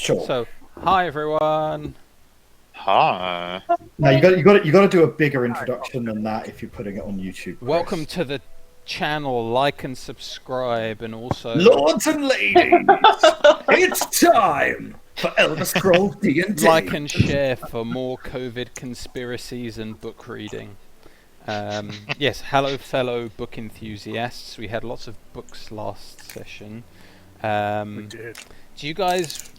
Sure. So, hi everyone. Hi. Now you got to do a bigger introduction than that if you're putting it on YouTube. Chris. Welcome to the channel. Like and subscribe, and also Lords and ladies, it's time for Elder Scrolls D&D. like and share for more COVID conspiracies and book reading. Yes, hello fellow book enthusiasts. We had lots of books last session. We did. Do you guys,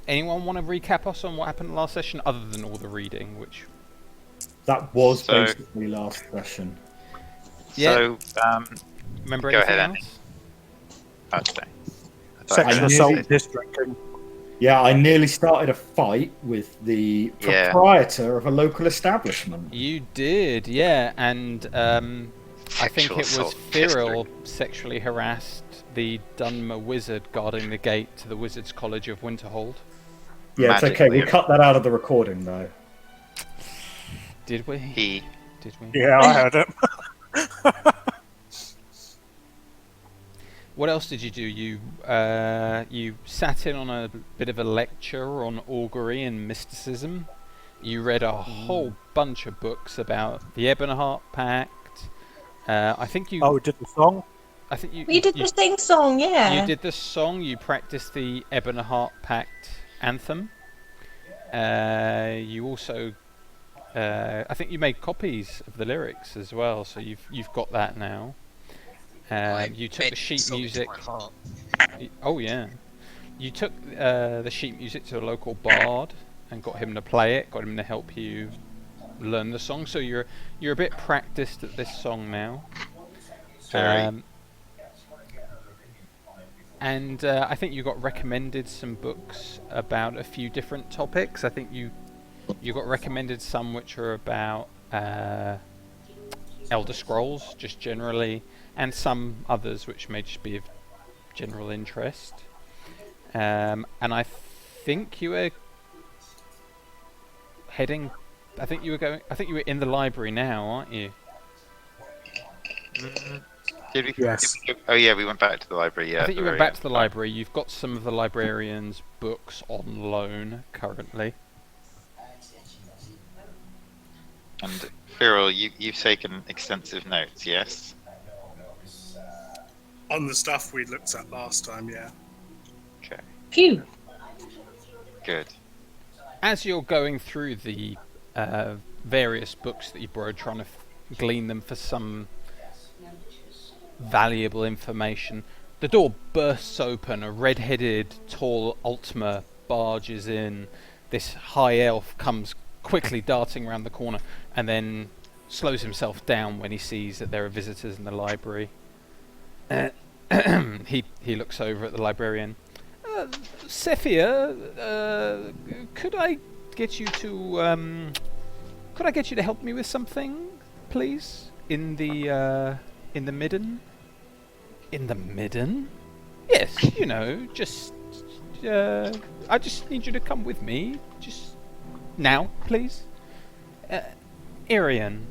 anyone want to recap us on what happened last session, other than all the reading, which... That was So- basically last session. Yeah. So, Remember go anything ahead, else? I'd say. Sexual I assault, knew- this drinking. Yeah, I nearly started a fight with the Yeah. proprietor of a local establishment. You did, yeah, and I think Sexual it was assault Cyril sexually harassed the Dunmer wizard guarding the gate to the Wizards' College of Winterhold. Yeah, it's okay. We Magically. cut that out of the recording, though. Did we? He. Did we? Yeah, I heard it. What else did you do? You sat in on a bit of a lecture on augury and mysticism. You read a whole bunch of books about the Ebonheart Pact. I think you. Oh, we did the song? I think you. We did the sing song, yeah. You did the song. You practiced the Ebonheart Pact anthem. You also, I think you made copies of the lyrics as well. So you've got that now. You took the sheet music. Oh yeah, you took the sheet music to a local bard and got him to play it. Got him to help you learn the song. So you're a bit practiced at this song now. Very. And I think you got recommended some books about a few different topics. I think you got recommended some which are about Elder Scrolls, just generally, and some others which may just be of general interest. And I think you were heading. I think you were in the library now, aren't you? Did we? Yes. Did we, oh yeah, we went back to the library. Yeah. I think you at the went very back to the end. library. You've got some of the librarian's books on loan currently. And Cyril, you've taken extensive notes, yes? On the stuff we looked at last time, yeah. Okay. Phew. Good. As you're going through the various books that you borrowed, trying to glean them for some valuable information, the door bursts open. A red-headed, tall Altmer barges in. This high elf comes quickly darting around the corner and then slows himself down when he sees that there are visitors in the library. He looks over at the librarian. Cephia, could I get you to help me with something, please? In the midden? In the midden? Yes, you know, just I just need you to come with me. Just now, please. Arian,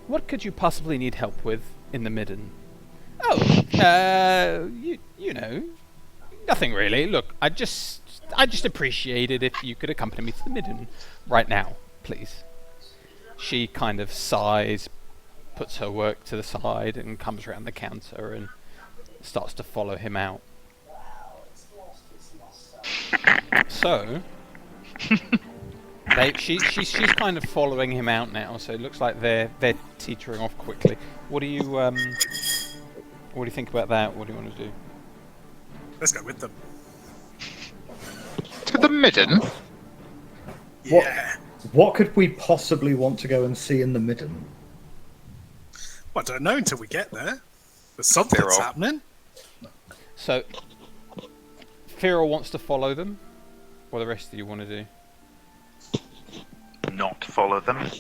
what could you possibly need help with in the midden? Oh, you know, nothing really. Look, I just appreciate it if you could accompany me to the midden right now, please. She kind of sighs, puts her work to the side, and comes around the counter and starts to follow him out. So, she's kind of following him out now. So it looks like they're teetering off quickly. What do you think about that? What do you want to do? Let's go with them. To the midden? Yeah. What could we possibly want to go and see in the midden? Well, I don't know until we get there. But something's They're all- happening. So, Fira wants to follow them. What do the rest of you want to do? Not follow them.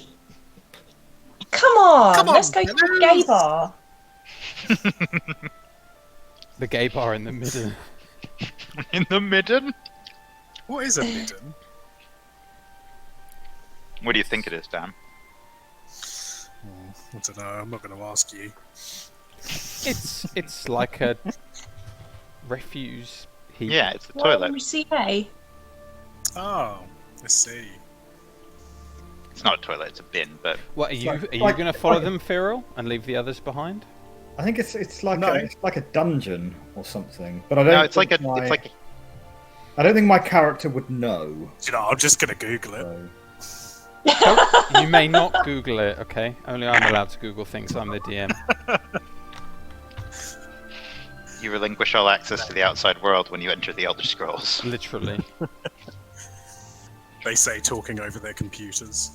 Come on, Come on, let's go to the gay bar. The gay bar in the middle. In the midden? What is a midden? What do you think it is, Dan? I don't know. I'm not going to ask you. It's like a refuse heap. Yeah, it's the toilet. YMCA. Oh, let's see. It's not a toilet, it's a bin, but What are you? like- Are you like- going to follow like- them, Firil, and leave the others behind? I think it's like No. it's like a dungeon or something. But I don't. no, it's like think a it's like I don't think my character would know. Do you know, I'm just gonna Google it. So. You may not Google it, okay? Only I'm allowed to Google things. I'm the DM. you relinquish all access to the outside world when you enter the Elder Scrolls. Literally. They say talking over their computers.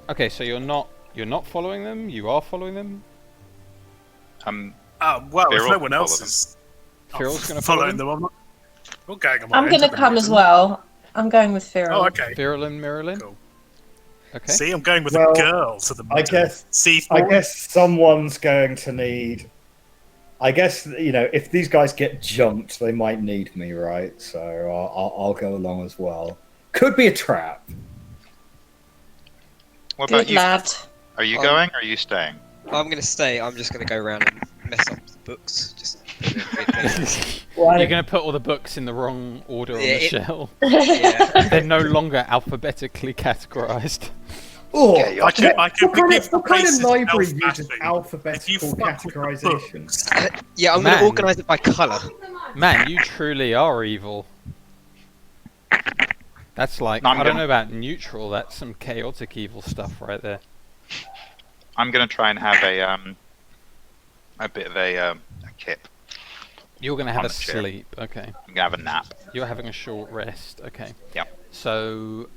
Okay, so you're not following them. You are following them. Well, if Feral no one can else follow is Fearl's going to follow following them. them, I'm not going on my I'm own going to the come as reason. well. I'm going with Feral. Oh, okay. Firil and Miralyn. Cool. Okay. See, I'm going with Well, a girl to the I middle. guess- See, I guess someone's going to need. I guess if these guys get jumped, they might need me, right? So I'll go along as well. Could be a trap. What about Good you? lad. Are you going or are you staying? I'm gonna stay. I'm just gonna go around and mess up the books. Just You're going to put all the books in the wrong order on Yeah, the it- shelf. yeah. They're no longer alphabetically categorized. Oh, Okay, I could what begin kind of places library self-mapping. uses If you alphabetical fuck with the categorization? books, Yeah, I'm Man. gonna organise it by colour. Man, you truly are evil. That's like, No, I'm I don't gonna- know about neutral, that's some chaotic evil stuff right there. I'm gonna try and have a bit of a kip. You're going to have On a the chair. sleep, okay. I'm gonna have a nap. You're having a short rest, okay. Yep. So,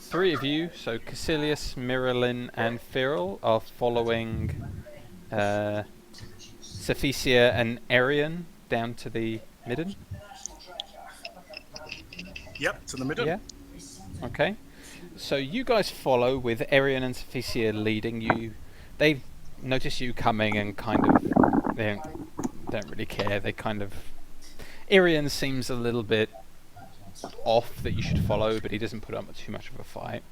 three of you, so Caecilius, Miralyn, and Firil, are following Cephesia and Arian down to the midden. Yep, to the middle. Yeah. Okay. So you guys follow with Arian and Cephesia leading you. They notice you coming and kind of they don't really care. They kind of Arian seems a little bit off that you should follow, but he doesn't put up too much of a fight.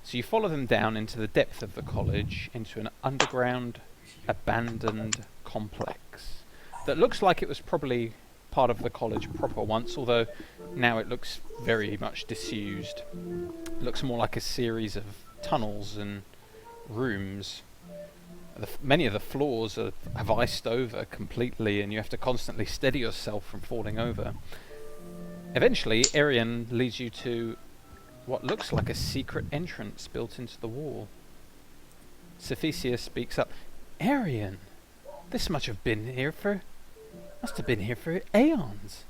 So you follow them down into the depth of the college, into an underground, abandoned complex that looks like it was probably part of the college proper once, although now it looks very much disused. It looks more like a series of tunnels and rooms. Many of the floors have iced over completely, and you have to constantly steady yourself from falling over. Eventually, Arian leads you to what looks like a secret entrance built into the wall. Cephesia speaks up. Arian, this must have been here for aeons.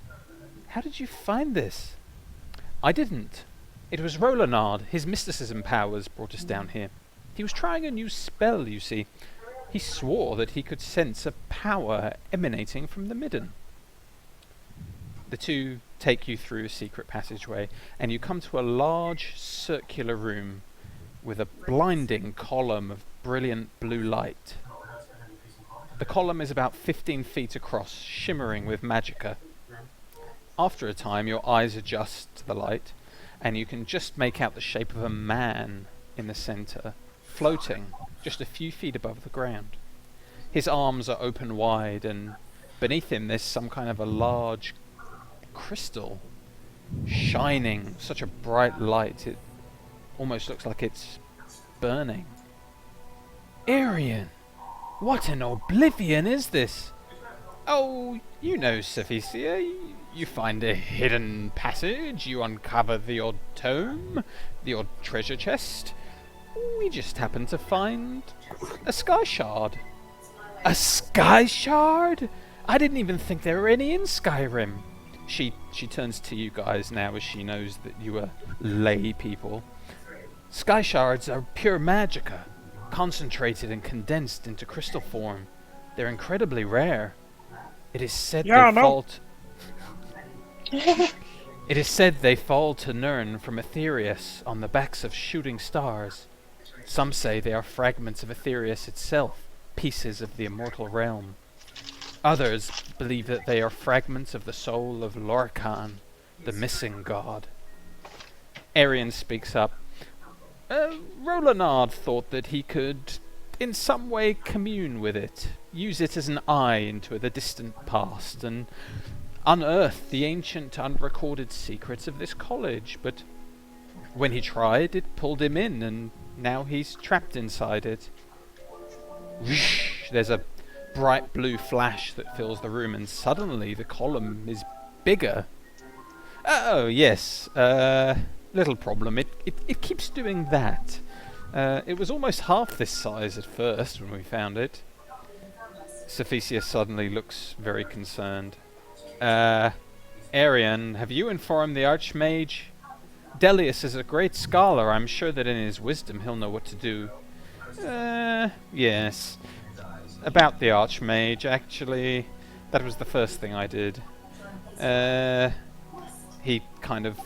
How did you find this? I didn't. It was Rolanard. His mysticism powers brought us down here. He was trying a new spell, you see. He swore that he could sense a power emanating from the midden. The two take you through a secret passageway, and you come to a large circular room with a blinding column of brilliant blue light. The column is about 15 feet across, shimmering with magicka. After a time, your eyes adjust to the light, and you can just make out the shape of a man in the center, floating just a few feet above the ground. His arms are open wide, and beneath him there's some kind of a large crystal, shining such a bright light it almost looks like it's burning. Arian! What in oblivion is this? Oh, you know, Cephesia. You find a hidden passage, you uncover the odd tome, the odd treasure chest. We just happened to find a sky shard. A sky shard? I didn't even think there were any in Skyrim. She turns to you guys now as she knows that you are lay people. Sky shards are pure magicka, concentrated and condensed into crystal form. They're incredibly rare. It is said It is said they fall to Nirn from Aetherius on the backs of shooting stars. Some say they are fragments of Aetherius itself, pieces of the immortal realm. Others believe that they are fragments of the soul of Lorcan, the missing god. Arian speaks up. Rolanard thought that he could, in some way, commune with it, use it as an eye into the distant past, and unearth the ancient unrecorded secrets of this college, but when he tried, it pulled him in, and now he's trapped inside it. Whoosh, there's a bright blue flash that fills the room, and suddenly the column is bigger. Oh, yes, little problem. It keeps doing that. It was almost half this size at first when we found it. Cephesia suddenly looks very concerned. Arian, have you informed the Archmage? Delius is a great scholar. I'm sure that in his wisdom he'll know what to do. Yes. About the Archmage, actually. That was the first thing I did. He kind of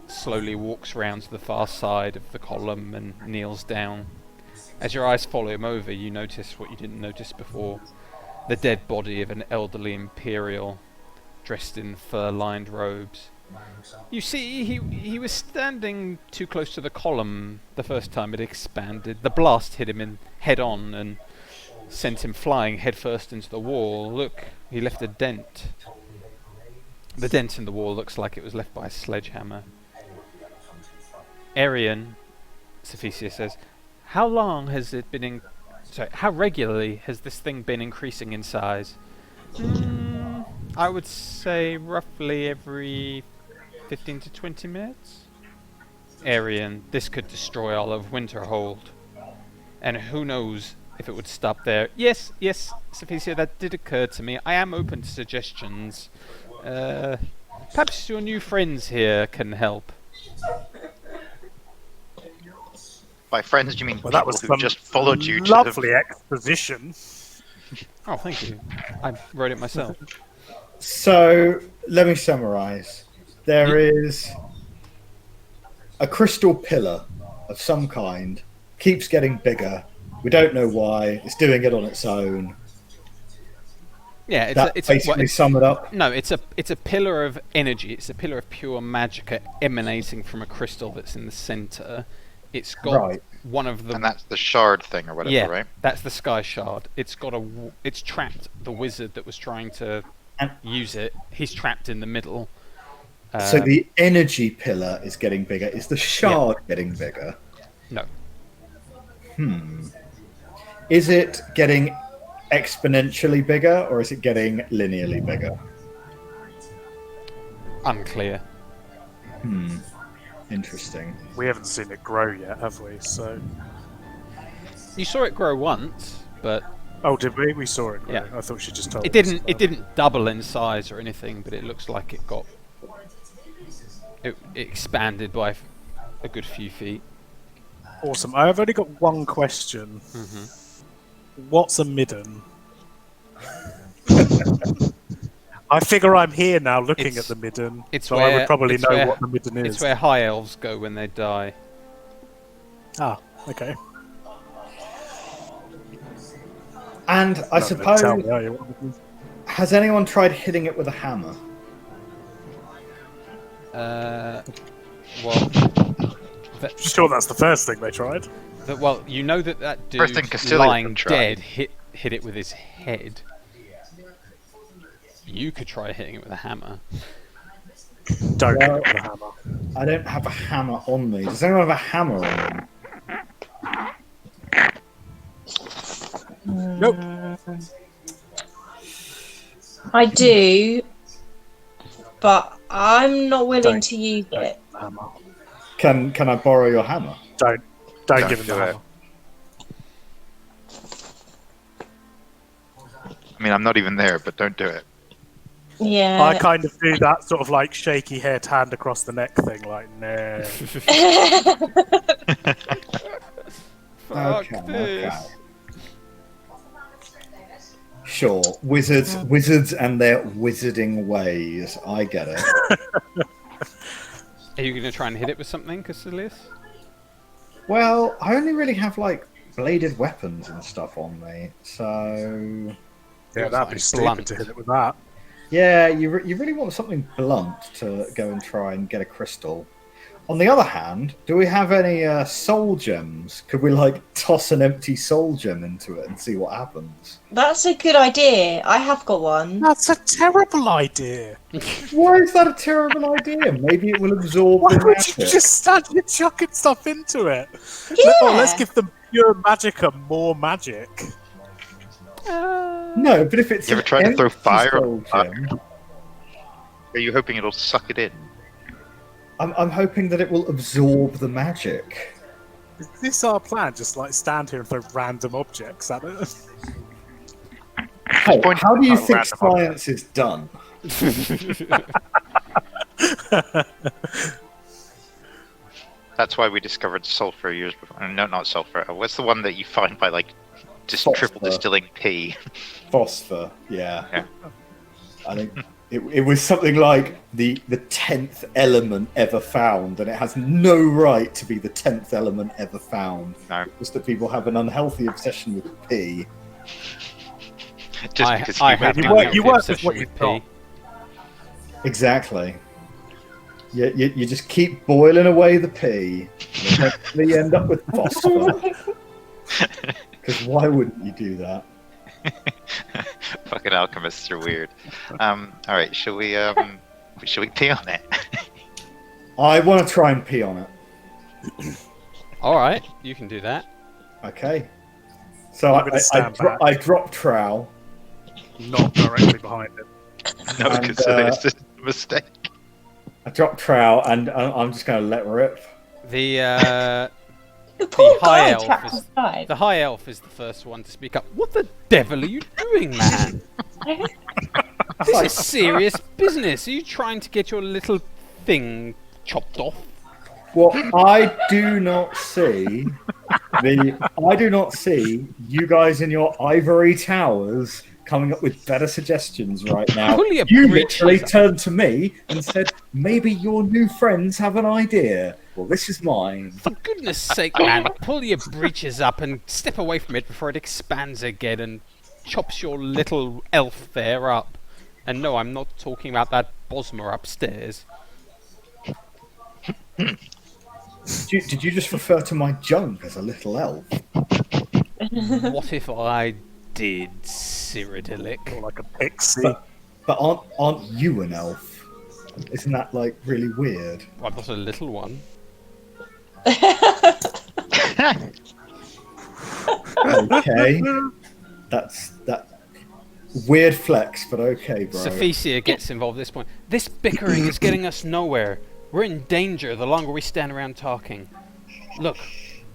slowly walks round to the far side of the column and kneels down. As your eyes follow him over, you notice what you didn't notice before. The dead body of an elderly Imperial, dressed in fur-lined robes. You see, he was standing too close to the column the first time it expanded. The blast hit him head-on and sent him flying headfirst into the wall. Look, he left a dent. The dent in the wall looks like it was left by a sledgehammer. Arian, Cephesia says, how long has it been how regularly has this thing been increasing in size? I would say roughly every 15 to 20 minutes. Arian, this could destroy all of Winterhold. And who knows if it would stop there. Yes, Cephesia, that did occur to me. I am open to suggestions. Perhaps your new friends here can help. By friends, do you mean Well, that people was who some just followed you to lovely exposition. Oh, thank you. I wrote it myself. So let me summarize. There is a crystal pillar of some kind, keeps getting bigger. We don't know why. It's doing it on its own. Yeah, Basically sum it up. No, it's a pillar of energy. It's a pillar of pure magicka emanating from a crystal that's in the center. It's got one of the... And that's the shard thing or whatever, right? That's the sky shard. It's trapped the wizard that was trying to use it. He's trapped in the middle. So the energy pillar is getting bigger. Is the shard getting bigger? No. Is it getting exponentially bigger, or is it getting linearly bigger? Unclear. Interesting. We haven't seen it grow yet, have we? So. You saw it grow once, but Oh, did we? We saw it grow. Yeah. I thought she just told it us. didn't. It didn't double in size or anything, but it looks like it got. It expanded by a good few feet. Awesome. I've only got one question. What's a midden? I figure I'm here now looking at the midden, so I would probably know what the midden is. It's where high elves go when they die. Ah, okay. And I suppose, Tell me, are you? has anyone tried hitting it with a hammer? Well, Sure, that's the first thing they tried. well, you know that First thing dude Castilian lying tried. dead hit it with his head. You could try hitting it with a hammer. Don't Well, get it with a hammer. I don't have a hammer on me. Does anyone have a hammer on them? Nope. I do, but I'm not willing Don't- to use it. Hammer. Can I borrow your hammer? Don't Don't give him do the it. hammer. I mean, I'm not even there, but don't do it. Yeah. I kind of do that sort of like shaky head, hand across the neck thing, like, nah. Fuck Okay, this. okay. Sure, wizards and their wizarding ways. I get it. Are you going to try and hit it with something, Cassilius? Well, I only really have like bladed weapons and stuff on me, so Yeah, that'd be stupid blunt. to hit it with that. yeah, you really want something blunt to go and try and get a crystal. On the other hand, do we have any soul gems? Could we like toss an empty soul gem into it and see what happens? That's a good idea. I have got one. That's a terrible idea. Why is that a terrible idea? Maybe it will absorb Why the would you magic. just stand here chucking stuff into it? Yeah. Let's give them pure magicka more magic. No, but if it's You ever an tried to throw empty fire soul on gem, Are you hoping it'll suck it in? I'm hoping that it will absorb the magic. Is this our plan? Just like stand here and throw random objects at it? Hey, point how do you out think random science is done? That's why we discovered sulfur years before. No, not sulfur. What's the one that you find by like just triple Phosphor. distilling pee? Phosphor, yeah. Yeah. I think it was something like the 10th element ever found, and it has no right to be the 10th element ever found. No. Just that people have an unhealthy obsession with pee. Just I because have humanity- an You work unhealthy with obsession what with you've got. pee. Exactly. You just keep boiling away the pee, and eventually you end up with phosphor. Because why wouldn't you do that? Fucking alchemists are weird. All right, shall we pee on it? I want to try and pee on it. Alright, you can do that. Okay. So I'm gonna stand back. I drop trowel. Not directly behind it. No, And, because it's just a mistake. I drop trowel, and I'm just going to let rip. The The poor high guy elf trapped is- inside. the high elf is the first one to speak up. What the devil are you doing, man? This is serious business. Are you trying to get your little thing chopped off? Well, I do not see you guys in your ivory towers coming up with better suggestions right now. Pull your You breeches literally up. turned to me and said, maybe your new friends have an idea. Well, this is mine. For goodness sake, man, pull your breeches up and step away from it before it expands again and chops your little elf there up. And no, I'm not talking about that Bosmer upstairs. Did you just refer to my junk as a little elf? What if I did, Cyrodiilic? Or like a pixie. But aren't you an elf? Isn't that like really weird? I'm not a little one. Okay, that's that weird flex, but okay, bro. Sephicia gets involved at this point. This bickering is getting us nowhere. We're in danger the longer we stand around talking. Look,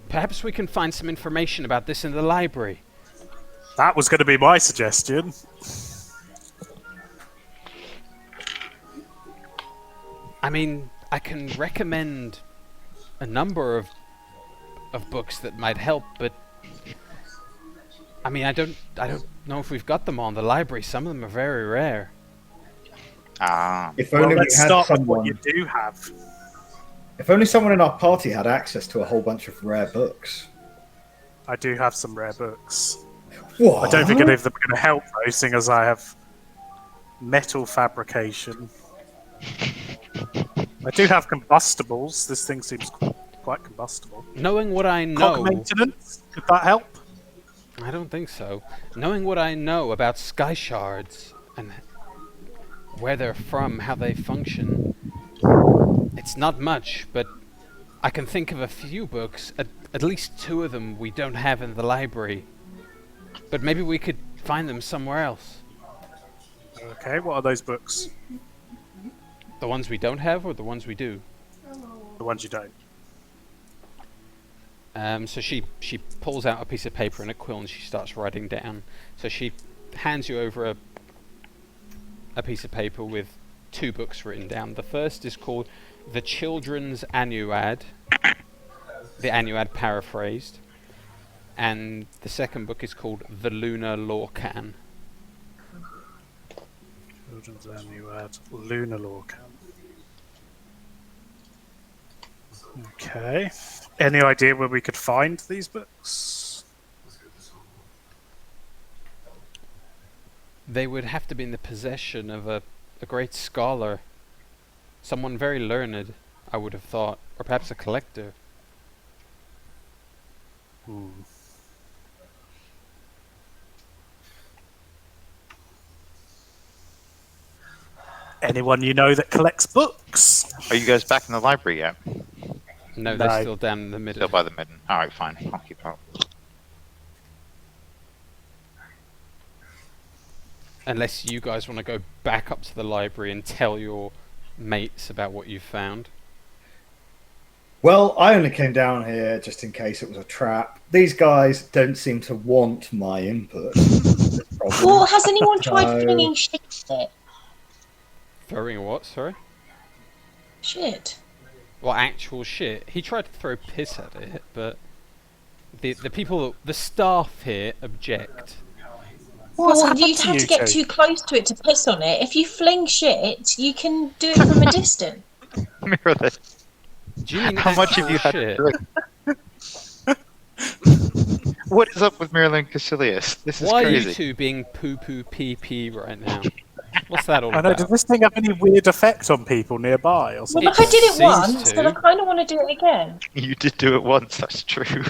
perhaps we can find some information about this in the library. That was going to be my suggestion. I mean, I can recommend a number of books that might help, but I mean, I don't know if we've got them all in the library. Some of them are very rare. Ah, If Well, only let's we had start with what someone. you do have. If only someone in our party had access to a whole bunch of rare books. I do have some rare books. What? I don't think any of them are going to help though, seeing as I have metal fabrication. I do have combustibles. This thing seems quite combustible. Knowing what I Cog know, maintenance? Could that help? I don't think so. Knowing what I know about sky shards and where they're from, how they function, it's not much, but I can think of a few books, at least two of them we don't have in the library. But maybe we could find them somewhere else. Okay, what are those books? The ones we don't have or the ones we do? The ones you don't. So she pulls out a piece of paper and a quill and she starts writing down. So she hands you over a piece of paper with two books written down. The first is called The Children's Annuad, the Annuad paraphrased, and the second book is called The Lunar Lorcan. Children's Annuad, Lunar Lorcan. Okay. Any idea where we could find these books? They would have to be in the possession of a great scholar, someone very learned. I would have thought. Or perhaps a collector. Anyone you know that collects books? Are you guys back in the library yet? No, they're No. still down in the middle. Still by the midden. Alright, fine. I'll keep up. Unless you guys want to go back up to the library and tell your mates about what you've found. Well, I only came down here just in case it was a trap. These guys don't seem to want my input. Well, has anyone tried No. flinging shit at it? Throwing what, sorry? Shit. Well, actual shit. He tried to throw piss at it, but the people, the staff here object. What's Well, happened you to have you to get two? too close to it to piss on it. If you fling shit, you can do it from a distance. Mirror this. Do you mean How much have actual you had shit? to drink? What is up with Marilyn Caecilius? This is Why are crazy. you two being poo-poo pee-pee right now? What's that all I know, about? does this thing have any weird effect on people nearby or Well, something? look, I did it seems once, to. but I kind of want to do it again. You did do it once, that's true.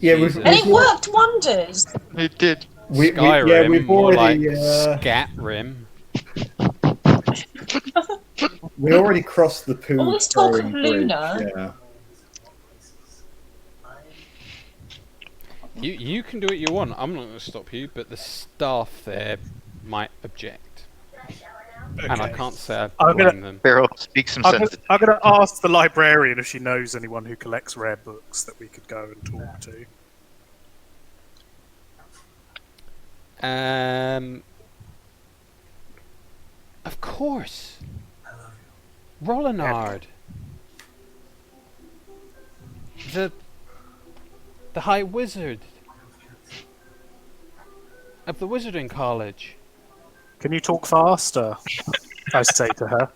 Yeah, Jesus. And it worked wonders. You did. Skyrim, yeah, we've more already like Scatrim. we already crossed the poo. All this talk of throwing bridge, Luna. Yeah. You can do what you want. I'm not going to stop you, but the staff there might object, and I Okay. can't say I I'm gonna- blame them. Beryl, speak some I'm sense. going to ask the librarian if she knows anyone who collects rare books that we could go and talk to. Of course. Rollinard. The High Wizard of the Wizarding College. Can you talk faster? I say to her.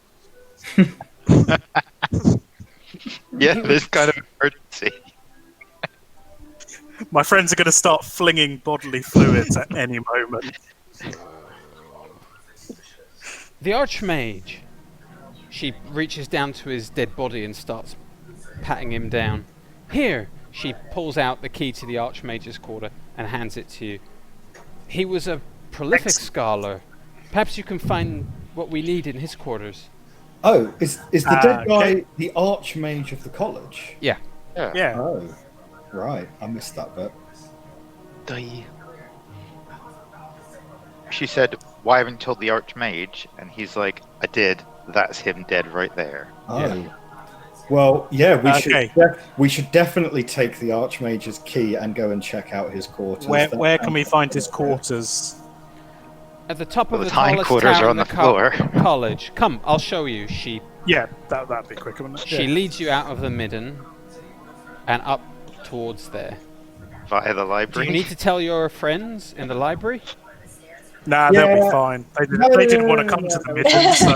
Yeah, this kind of emergency. My friends are going to start flinging bodily fluids at any moment. The Archmage. She reaches down to his dead body and starts patting him down. Here, she pulls out the key to the Archmage's quarter and hands it to you. He was a prolific scholar. Perhaps you can find what we need in his quarters. Oh, is the dead guy okay. the Archmage of the college? Yeah. Yeah. Oh, right. I missed that bit. She said, "Why haven't you told the Archmage?" And he's like, "I did. That's him dead right there." Oh. Yeah. Well, yeah, Okay. we should definitely take the Archmage's key and go and check out his quarters. Where can we find his quarters? At the top Well, of the the tallest hindquarters tower are in on the the floor. college. Come, I'll show you. She Yeah, that'd be quicker, wouldn't it? She Yeah. leads you out of the midden and up towards there. Via the Do library. you need to tell your friends in the library? Nah, they'll Yeah. be fine. They No, didn't want to no, come no, to the no. midden, so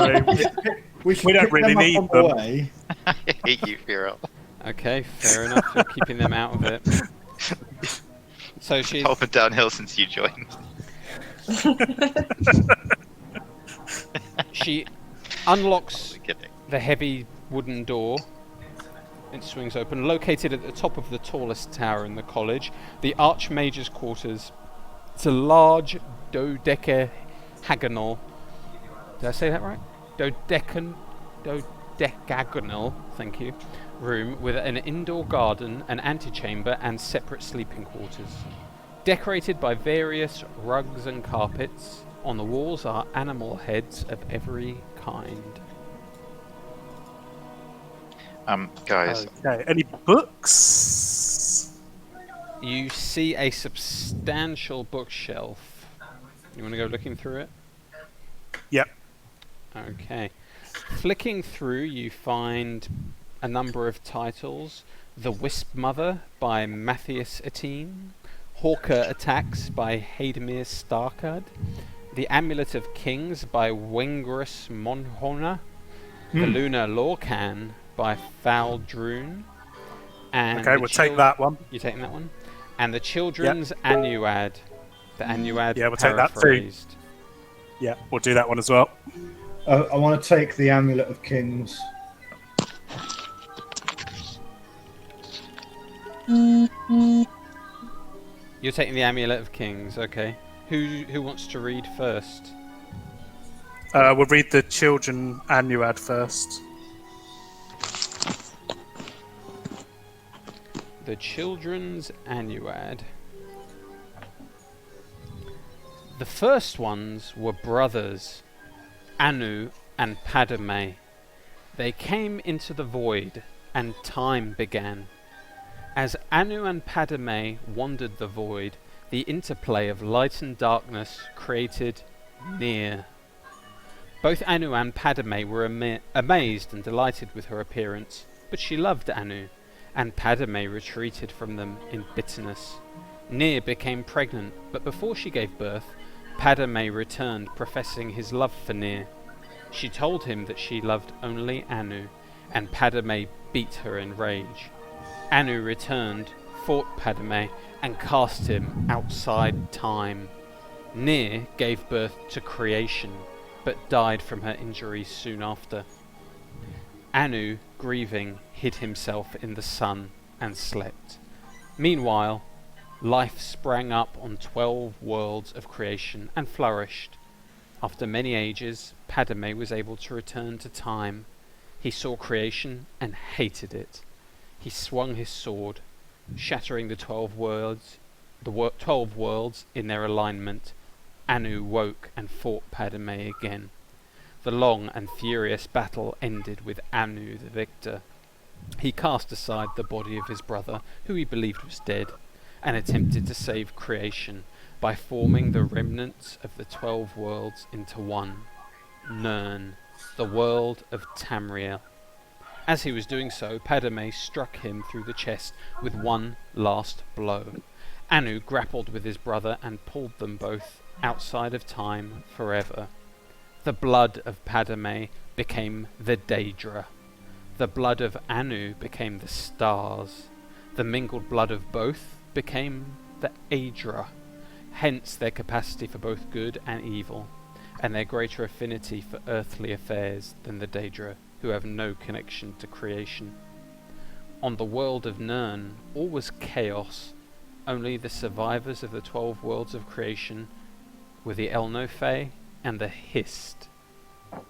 We We don't pick really them up need on the them. way. I hate you, Beryl. Okay, fair enough. You're keeping them out of it. So she, All been downhill since you joined. she unlocks Only kidding. the heavy wooden door. It swings open. Located at the top of the tallest tower in the college, the Archmage's quarters. It's a large dodecagonal. Did I say that right? Dodecagonal. Thank you. Room with an indoor garden, an antechamber, and separate sleeping quarters. Decorated by various rugs and carpets. On the walls are animal heads of every kind. Guys, okay. Any books? You see a substantial bookshelf. You want to go looking through it? Yep. Okay. Flicking through, you find a number of titles. The Wisp Mother by Matthias Atene. Hawker Attacks by Hademir Starkad. The Amulet of Kings by Wengris Monhona. The Lunar Lorcan by Faldrune. And Okay, the we'll take that one. You taking that one? And the Children's Annuad. The Annuad Yeah, we'll take that too. paraphrased. Yeah, we'll do that one as well. I want to take the Amulet of Kings. You're taking the Amulet of Kings, okay. Who wants to read first? We'll read the Children Annuad first. The Children's Annuad. The first ones were brothers, Anu and Padme. They came into the void, and time began. As Anu and Padme wandered the void, the interplay of light and darkness created Nier. Both Anu and Padme were amazed and delighted with her appearance, but she loved Anu, and Padme retreated from them in bitterness. Nier became pregnant, but before she gave birth, Padme returned, professing his love for Nier. She told him that she loved only Anu, and Padme beat her in rage. Anu returned, fought Padme, and cast him outside time. Nier gave birth to creation, but died from her injuries soon after. Anu, grieving, hid himself in the sun and slept. Meanwhile, life sprang up on 12 worlds of creation and flourished. After many ages, Padme was able to return to time. He saw creation and hated it. He swung his sword, shattering the 12 worlds in their alignment. Anu woke and fought Padme again. The long and furious battle ended with Anu the victor. He cast aside the body of his brother, who he believed was dead, and attempted to save creation by forming the remnants of the 12 worlds into one, Nirn, the world of Tamriel. As he was doing so, Padme struck him through the chest with one last blow. Anu grappled with his brother and pulled them both outside of time forever. The blood of Padme became the Daedra. The blood of Anu became the stars. The mingled blood of both became the Aedra. Hence their capacity for both good and evil, and their greater affinity for earthly affairs than the Daedra, who have no connection to creation. On the world of Nirn, all was chaos. Only the survivors of the 12 worlds of creation were the Elno-Fae and the Hist.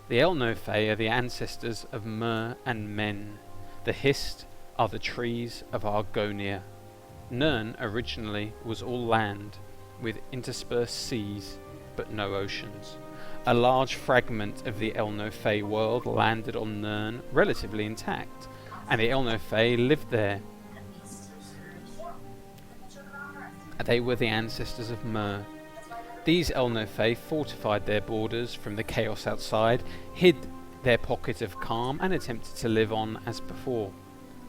The Elno-Fae are the ancestors of Mer and Men. The Hist are the trees of Argonia. Nirn originally was all land, with interspersed seas, but no oceans. A large fragment of the Elno-Fae world landed on Nirn relatively intact, and the Elno-Fae lived there. They were the ancestors of Mer. These Elno-Fae fortified their borders from the chaos outside, hid their pocket of calm, and attempted to live on as before.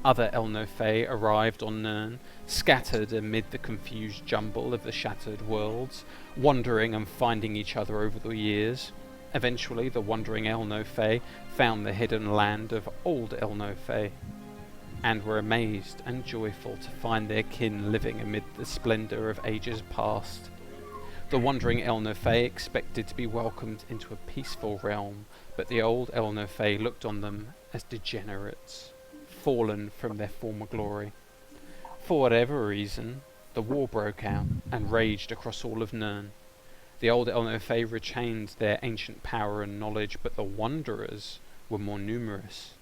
Other Elno-Fae arrived on Nirn, scattered amid the confused jumble of the shattered worlds, wandering and finding each other over the years. Eventually, the wandering Elno-Fae found the hidden land of old Elno-Fae, and were amazed and joyful to find their kin living amid the splendour of ages past. The wandering Elno-Fae expected to be welcomed into a peaceful realm, but the old Elno-Fae looked on them as degenerates, fallen from their former glory. For whatever reason, the war broke out and raged across all of Nirn. The old Elno-Fae retained their ancient power and knowledge, but the Wanderers were more numerous.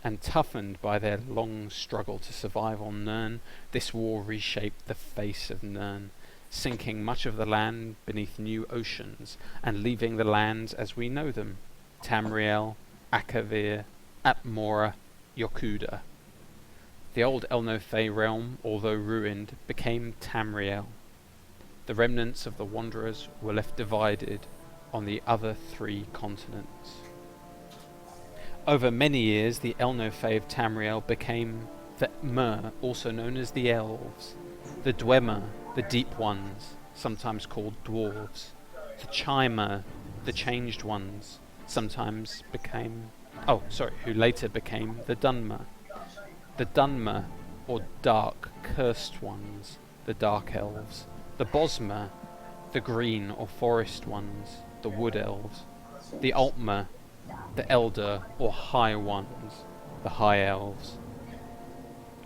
And toughened by their long struggle to survive on Nirn, this war reshaped the face of Nirn, sinking much of the land beneath new oceans, and leaving the lands as we know them: Tamriel, Akavir, Atmora, Yokuda. The old Elno-Fae realm, although ruined, became Tamriel. The remnants of the Wanderers were left divided on the other 3 continents. Over many years, the Elno-Fae of Tamriel became the Mer, also known as the Elves, the Dwemer, the Deep Ones, sometimes called Dwarves, the Chimer, the Changed Ones, who later became the Dunmer. The Dunmer, or Dark Cursed Ones, the Dark Elves. The Bosmer, the Green or Forest Ones, the Wood Elves. the Altmer, the Elder or High Ones, the High Elves.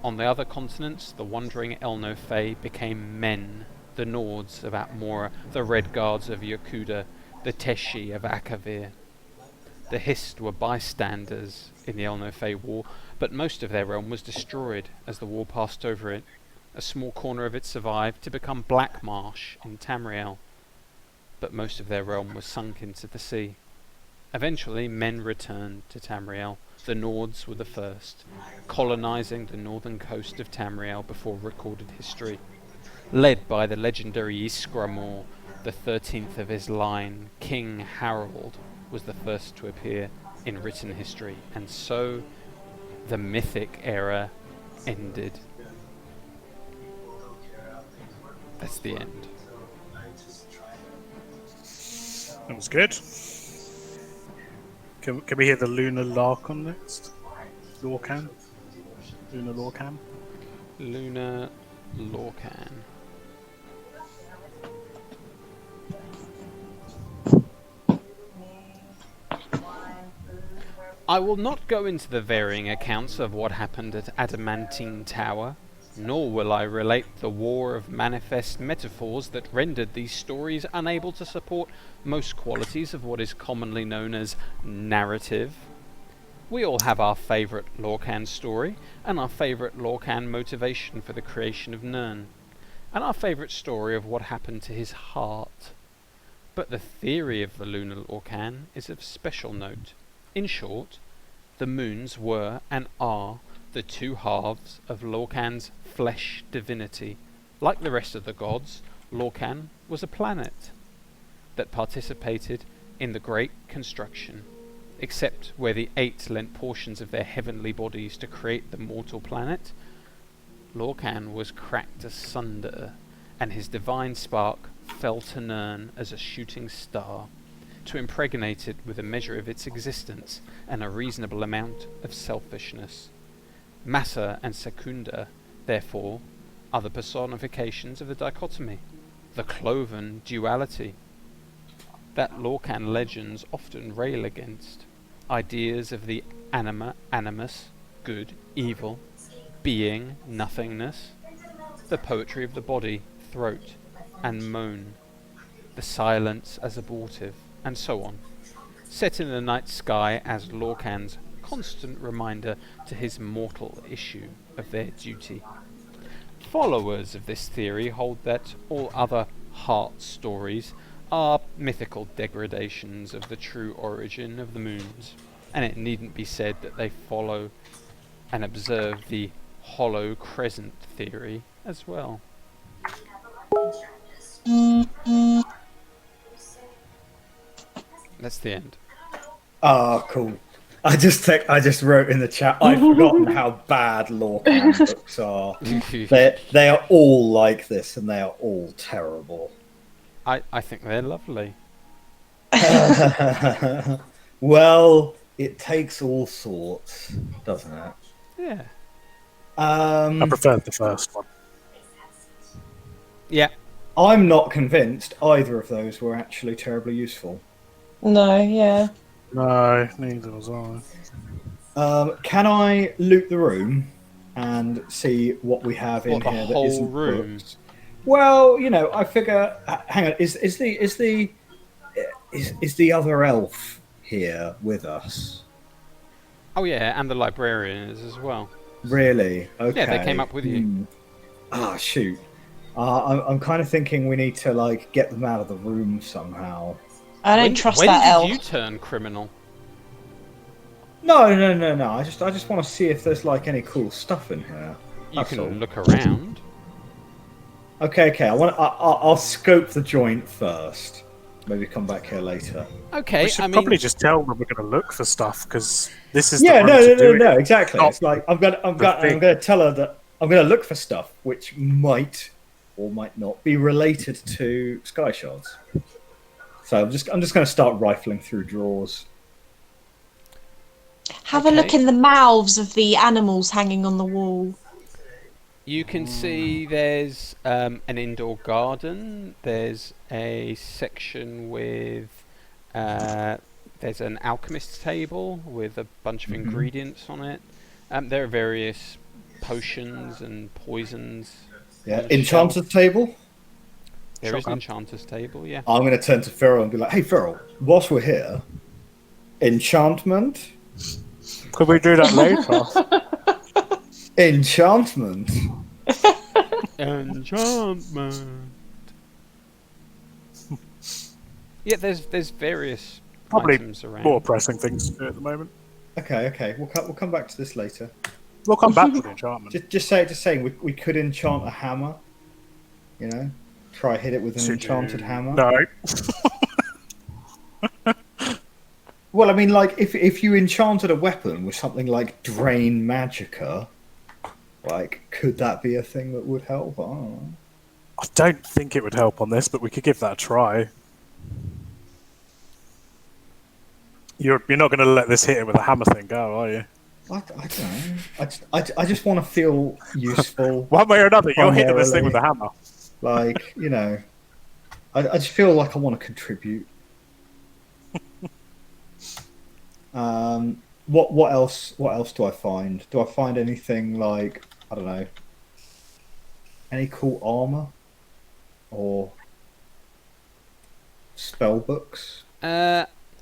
On the other continents, the wandering Elno Fae became men, the Nords of Atmora, the Red Guards of Yakuda, the Teshi of Akavir. The Hist were bystanders in the Elno Fae War, but most of their realm was destroyed as the war passed over it. A small corner of it survived to become Black Marsh in Tamriel, but most of their realm was sunk into the sea. Eventually, men returned to Tamriel. The Nords were the first, colonizing the northern coast of Tamriel before recorded history. Led by the legendary Iskramor, the 13th of his line, King Harold was the first to appear in written history, and so the mythic era ended. That's the end. That was good. Can we hear the Lunar Larkon next? Lorcan? Lunar Lorcan? Lunar Lorcan. I will not go into the varying accounts of what happened at Adamantine Tower, nor will I relate the war of manifest metaphors that rendered these stories unable to support most qualities of what is commonly known as narrative. We all have our favourite Lorcan story, and our favourite Lorcan motivation for the creation of Nirn, and our favourite story of what happened to his heart. But the theory of the Lunar Lorcan is of special note. In short, the moons were and are the two halves of Lorcan's flesh divinity. Like the rest of the gods, Lorcan was a planet that participated in the great construction, except where the eight lent portions of their heavenly bodies to create the mortal planet. Lorcan was cracked asunder, and his divine spark fell to Nirn as a shooting star, to impregnate it with a measure of its existence and a reasonable amount of selfishness. Massa and Secunda, therefore, are the personifications of the dichotomy, the cloven duality, that Lorcan legends often rail against. Ideas of the anima, animus, good, evil, being, nothingness, the poetry of the body, throat, and moan, the silence as abortive, and so on, set in the night sky as Lorcan's constant reminder to his mortal issue of their duty. Followers of this theory hold that all other heart stories are mythical degradations of the true origin of the moons, and it needn't be said that they follow and observe the hollow crescent theory as well. That's the end. Ah, cool. I just wrote in the chat, I've forgotten how bad Lorcan books are. They are all like this, and they are all terrible. I think they're lovely. Well, it takes all sorts, doesn't it? Yeah. I preferred the first one. Yeah. I'm not convinced either of those were actually terribly useful. No, yeah. No, neither was I. Can I loot the room and see what we have in What, the here that whole isn't room? books? Well, you know, I figure. Hang on, is the other elf here with us? Oh yeah, and the librarian is as well. Really? Okay. Yeah, they came up with you. Ah, shoot. I'm kind of thinking we need to like get them out of the room somehow. I don't trust when that did elf. you turn criminal? No. I just want to see if there's like any cool stuff in here. You That's can all. look around. Okay. I'll scope the joint first. Maybe come back here later. Okay, We should I mean, probably just tell them we're going to look for stuff, because this is Yeah, the room to do it. no, exactly. Not It's like I'm gonna thing. tell her that I'm gonna look for stuff which might or might not be related to sky shards. So I'm just gonna start rifling through drawers. Have a look Okay. in the mouths of the animals hanging on the wall. you can see there's an indoor garden. There's a section with There's an alchemist's table with a bunch of ingredients on it. There are various potions and poisons. Yeah, on the enchanter's shelf. table. There is an Shotgun. enchanter's table, yeah. I'm going to turn to Phil and be like, "Hey, Phil, whilst we're here, enchantment, Could we do that later? enchantment." Enchantment. Yeah, there's various Probably items around. more pressing things to do at the moment. Okay, we'll come back to this later. We'll come back to the enchantment. Just saying, we could enchant a hammer. You know, try hit it with an enchanted hammer. No. Well, I mean, like if you enchanted a weapon with something like Drain Magicka, like could that be a thing that would help? Oh. I don't think it would help on this, but we could give that a try. You're not going to let this hit it with a hammer thing go, are you? I don't know. I just want to feel useful. One way or another, you're hitting this thing Primarily. with a hammer. Like, you know, I just feel like I want to contribute. What else do I find? Do I find anything like, I don't know, any cool armor or spell books?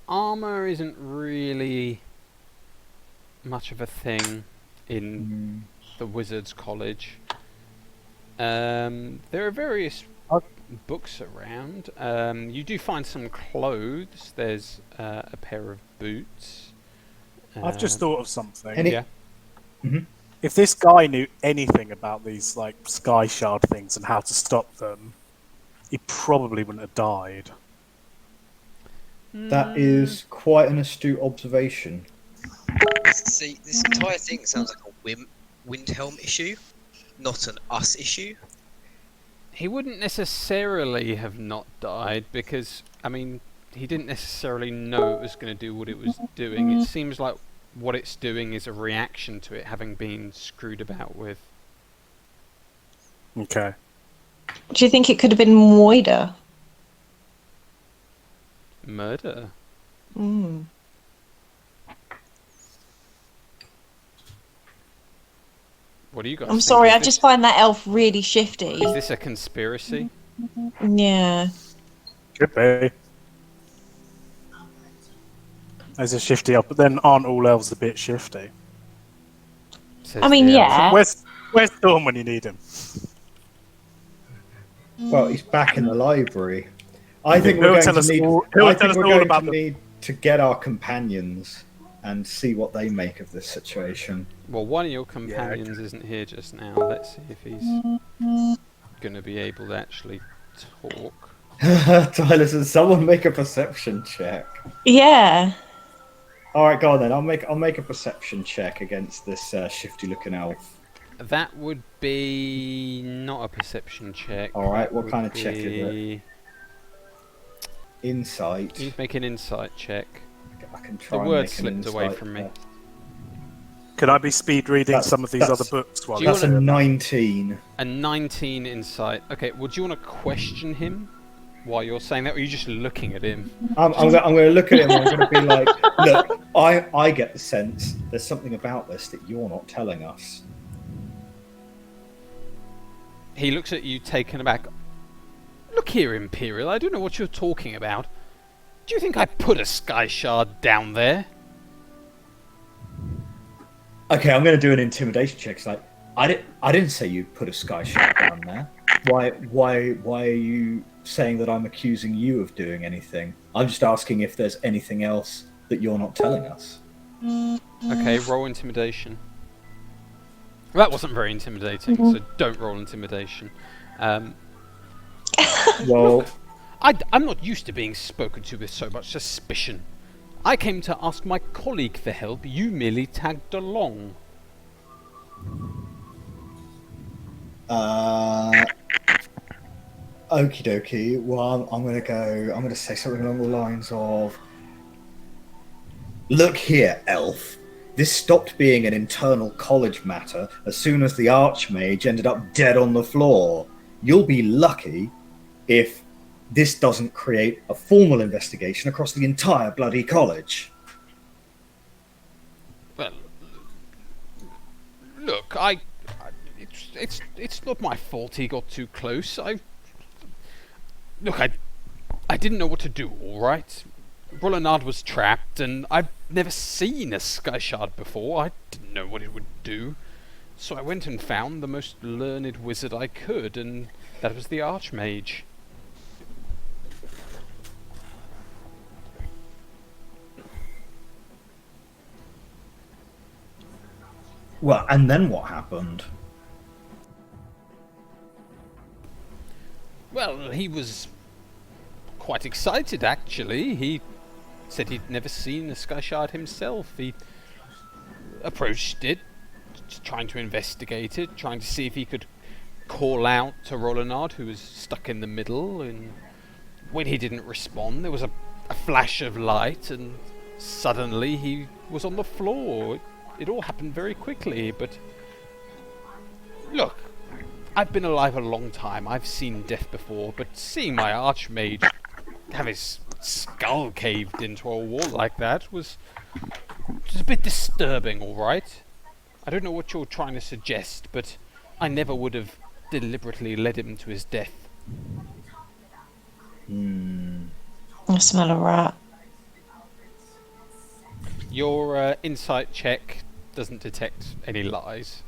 Armor isn't really much of a thing in the Wizards College. There are various books around. You do find some clothes. There's a pair of boots. I've just thought of something. Any- Yeah. If this guy knew anything about these like sky shard things and how to stop them, he probably wouldn't have died. That is quite an astute observation. See, this entire thing sounds like a Windhelm issue, not an us issue. He wouldn't necessarily have not died because, I mean, he didn't necessarily know it was going to do what it was doing. It seems like what it's doing is a reaction to it having been screwed about with. Okay. Do you think it could have been Moida? Murder? Mm. What do you guys I'm think? sorry, Is I this- just find that elf really shifty. Is this a conspiracy? Yeah. Could be. There's a shifty up, but then aren't all elves a bit shifty? Says I mean, the elf. yeah. Where's Storm when you need him? Well, he's back in the library. I think He'll we're tell going us to need. all- he'll I tell think us we're all going about to the- need to get our companions and see what they make of this situation. Well, one of your companions isn't here just now. Let's see if he's going to be able to actually talk. Tyler says, "Someone make a perception check." Yeah. All right, go on then. I'll make a perception check against this shifty-looking elf. That would be not a perception check. All right, That what would kind of check is it? be- Insight. You make an insight check. I can try. The and word make an slipped away insight from me. check. Could I be speed reading That's- some of these that's- other books while Do you That's a wanna- 19. A 19 insight. Okay, well, do you want to question him while you're saying that, or are you just looking at him? I'm going to look at him and I'm going to be like, "Look, I get the sense there's something about this that you're not telling us." He looks at you taken aback. Look here, Imperial, I don't know what you're talking about. Do you think I put a sky shard down there? Okay, I'm going to do an intimidation check. It's like, I didn't say you put a sky shard down there. Why are you saying that I'm accusing you of doing anything? I'm just asking if there's anything else that you're not telling us. Okay, roll intimidation. That wasn't very intimidating, so don't roll intimidation. Well, I'm not used to being spoken to with so much suspicion. I came to ask my colleague for help, you merely tagged along. okie dokie. Well, I'm going to say something along the lines of, "Look here, elf. This stopped being an internal college matter as soon as the Archmage ended up dead on the floor. You'll be lucky if this doesn't create a formal investigation across the entire bloody college. Well, look, it's not my fault he got too close. I didn't know what to do. All right, Rollinard was trapped, and I've never seen a sky shard before. I didn't know what it would do, so I went and found the most learned wizard I could, and that was the Archmage. Well, and then what happened? Well, he was quite excited, actually. He said he'd never seen a sky shard himself. He approached it, trying to investigate it, trying to see if he could call out to Rollinard, who was stuck in the middle, and when he didn't respond, there was a flash of light, and suddenly he was on the floor. It all happened very quickly, but look, I've been alive a long time. I've seen death before, but seeing my Archmage have his skull caved into a wall like that was just a bit disturbing, alright? I don't know what you're trying to suggest, but I never would have deliberately led him to his death. I smell a rat. Your insight check doesn't detect any lies.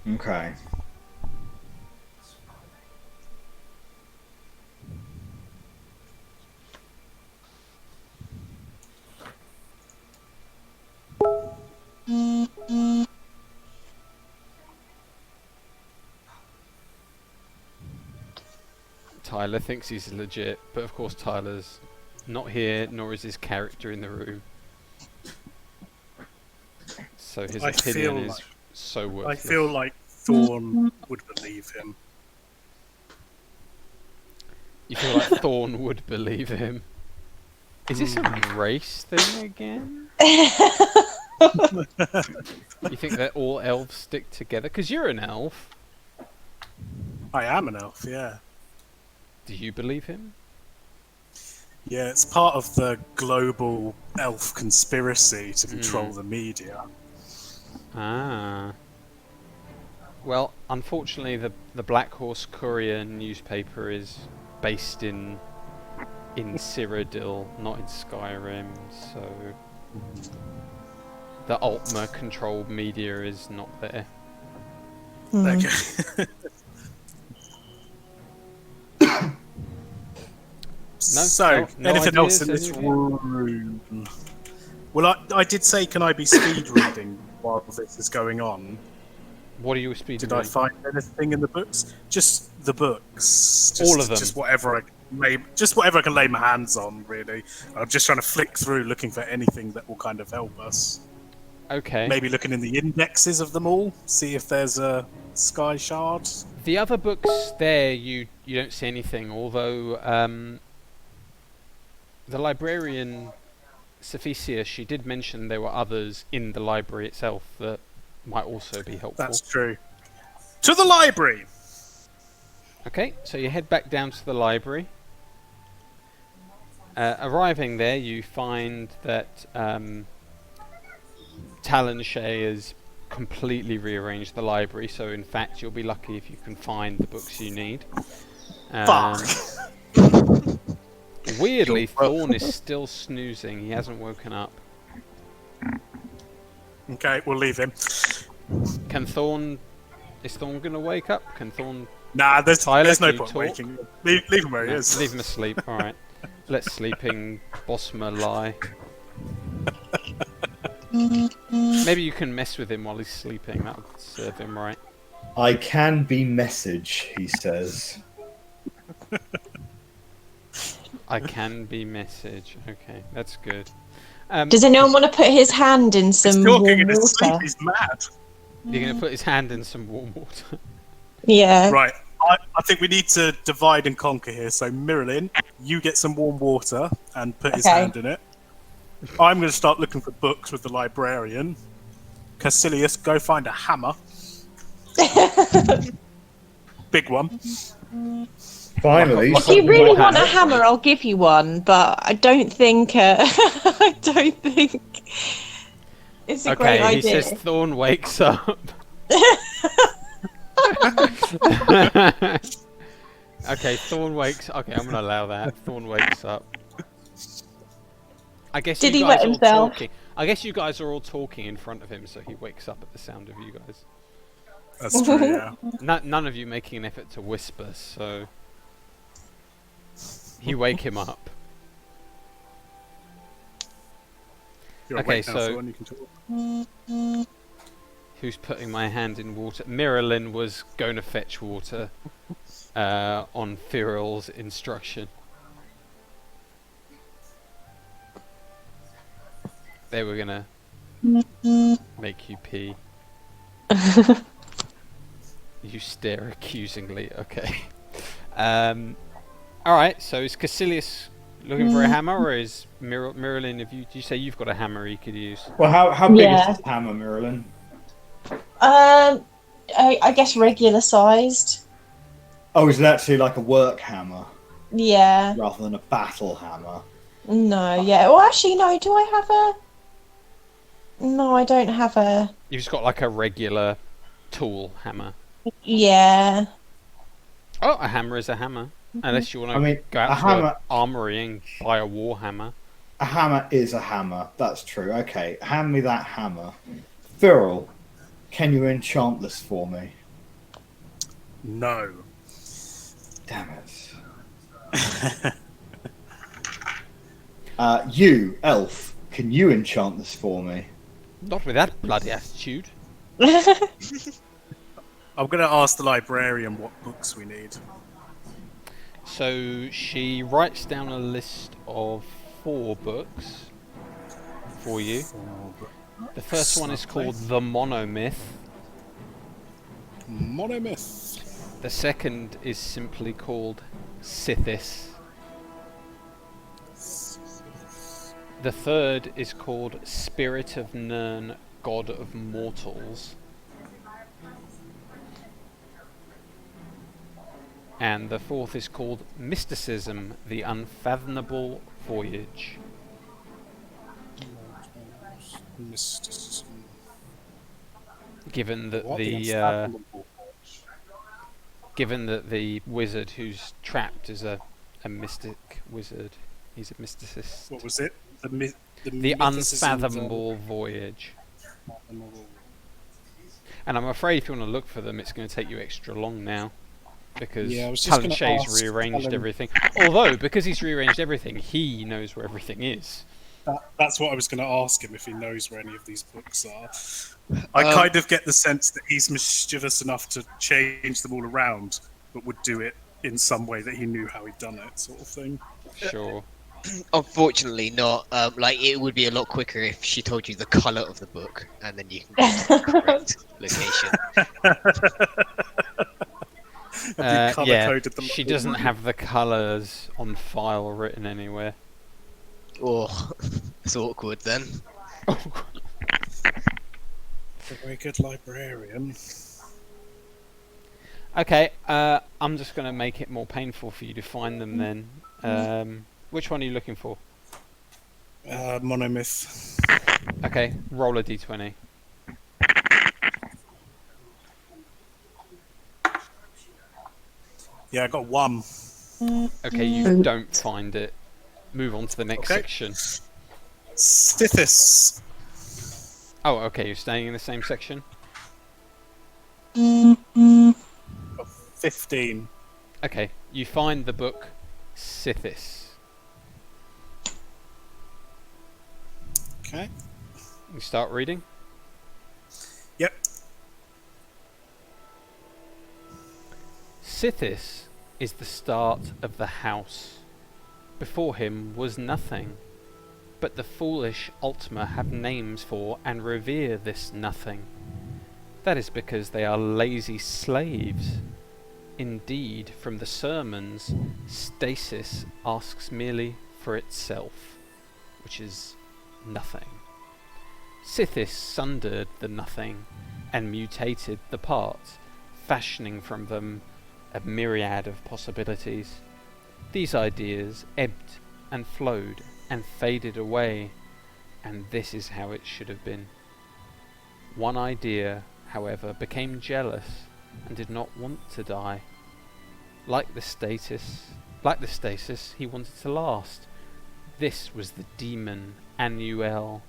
Okay. Tyler thinks he's legit, but of course Tyler's not here, nor is his character in the room. So his opinion is so worthless. I feel like Thorn would believe him. You feel like Thorn would believe him. Is this a race thing again? You think that all elves stick together? Because you're an elf. I am an elf, yeah. Do you believe him? Yeah, it's part of the global elf conspiracy to control the media. Ah. Well, unfortunately, the Black Horse Courier newspaper is based in Cyrodiil, not in Skyrim, so the Altmer-controlled media is not there. Okay. So, no anything else in ideas, this anything? room? Well, I did say, can I be speed reading while this is going on? What are you speed Did reading? I find anything in the books? Just the books. Just, All of them? Just whatever I can lay my hands on, really. I'm just trying to flick through, looking for anything that will kind of help us. Okay. Maybe looking in the indexes of them all, see if there's a sky shard. The other books there, you don't see anything, although the librarian, Sephicia, she did mention there were others in the library itself that might also be helpful. That's true. To the library! Okay, so you head back down to the library. Arriving there, you find that Talon Shay has completely rearranged the library, so in fact you'll be lucky if you can find the books you need. Fuck! Weirdly, Thorn is still snoozing. He hasn't woken up. Okay, we'll leave him. Can Thorn... Is Thorn going to wake up? Can Thorn... Nah, there's no can you point talk? waking him. Leave him where he No, is. leave him asleep. Alright. Let sleeping Bosma lie. Maybe you can mess with him while he's sleeping. That'll serve him right. I can be message, he says. I can be message. Okay, that's good. Does anyone want to put his hand in He's some talking warm in his sleep, water? he's mad. You're going to put his hand in some warm water. Yeah. Right, I think we need to divide and conquer here. So, Miralyn, you get some warm water and put his Okay. hand in it. I'm going to start looking for books with the librarian. Caecilius, go find a hammer. Big one. Finally. If you really want a hammer. hammer, I'll give you one, but I don't think I don't think it's a great Okay, he idea. says Thorn wakes up. Okay, Thorn wakes. Okay, I'm gonna allow that. Thorn wakes up. I guess Did you he guys wet are all himself? talking. I guess you guys are all talking in front of him, so he wakes up at the sound of you guys. That's true, yeah. None of you making an effort to whisper, so you wake him up. You're Okay, awake now, so- Thorn, you can talk. Who's putting my hand in water? Miralyn was going to fetch water on Firil's instruction. They were gonna make you pee. You stare accusingly. Okay. All right. So is Caecilius looking for a hammer, or is Miralyn? If you say you've got a hammer, he could use. Well, how big Yeah. is this hammer, Miralyn? I guess regular sized. Oh, is it actually like a work hammer Yeah. rather than a battle hammer? No. Yeah. Well, actually, no. Do I have a? No, I don't have a. You've just got like a regular tool hammer. Yeah. Oh, a hammer is a hammer. Unless you want to I mean, go a out to hammer- an armory and buy a war hammer. A hammer is a hammer. That's true. Okay, hand me that hammer. Firil, can you enchant this for me? No. Damn it. You, elf, can you enchant this for me? Not with that bloody attitude. I'm going to ask the librarian what books we need. So she writes down a list of 4 books for you. The first one is called The Monomyth. Monomyth. The second is simply called Sithis. The third is called Spirit of Nirn, God of Mortals. And the fourth is called Mysticism, the Unfathomable Voyage. Mysticism. Given that What? the Unfathomable. given that the wizard who's trapped is a mystic wizard, he's a mysticist. What was it? The The mythicism of Unfathomable Voyage. Unfathomable. And I'm afraid if you want to look for them, it's going to take you extra long now. Because Yeah, I was just Talon gonna Shay's ask rearranged Talon- everything. Although, because he's rearranged everything, he knows where everything is. That's what I was going to ask him, if he knows where any of these books are. I kind of get the sense that he's mischievous enough to change them all around, but would do it in some way that he knew how he'd done it, sort of thing. Sure. Unfortunately, not. Like it would be a lot quicker if she told you the color of the book, and then you can go to the correct location. Have you colour-coded them she all? doesn't have the colours on file written anywhere. Oh, it's awkward then. A very good librarian. Okay, I'm just going to make it more painful for you to find them then. Which one are you looking for? Monomyth. Okay, roll a d20. Yeah, I got 1. Okay, you don't find it. Move on to the next Okay. section. Sithis. Oh, okay, you're staying in the same section? 15. Okay, you find the book Sithis. Okay. You start reading. Yep. Sithis is the start of the house. Before him was nothing, but the foolish Ultima have names for and revere this nothing. That is because they are lazy slaves. Indeed, from the sermons, stasis asks merely for itself, which is nothing. Sithis sundered the nothing and mutated the parts, fashioning from them a myriad of possibilities. These ideas ebbed and flowed and faded away, and this is how it should have been. One idea, however, became jealous and did not want to die. Like the stasis, he wanted to last. This was the demon Annuel,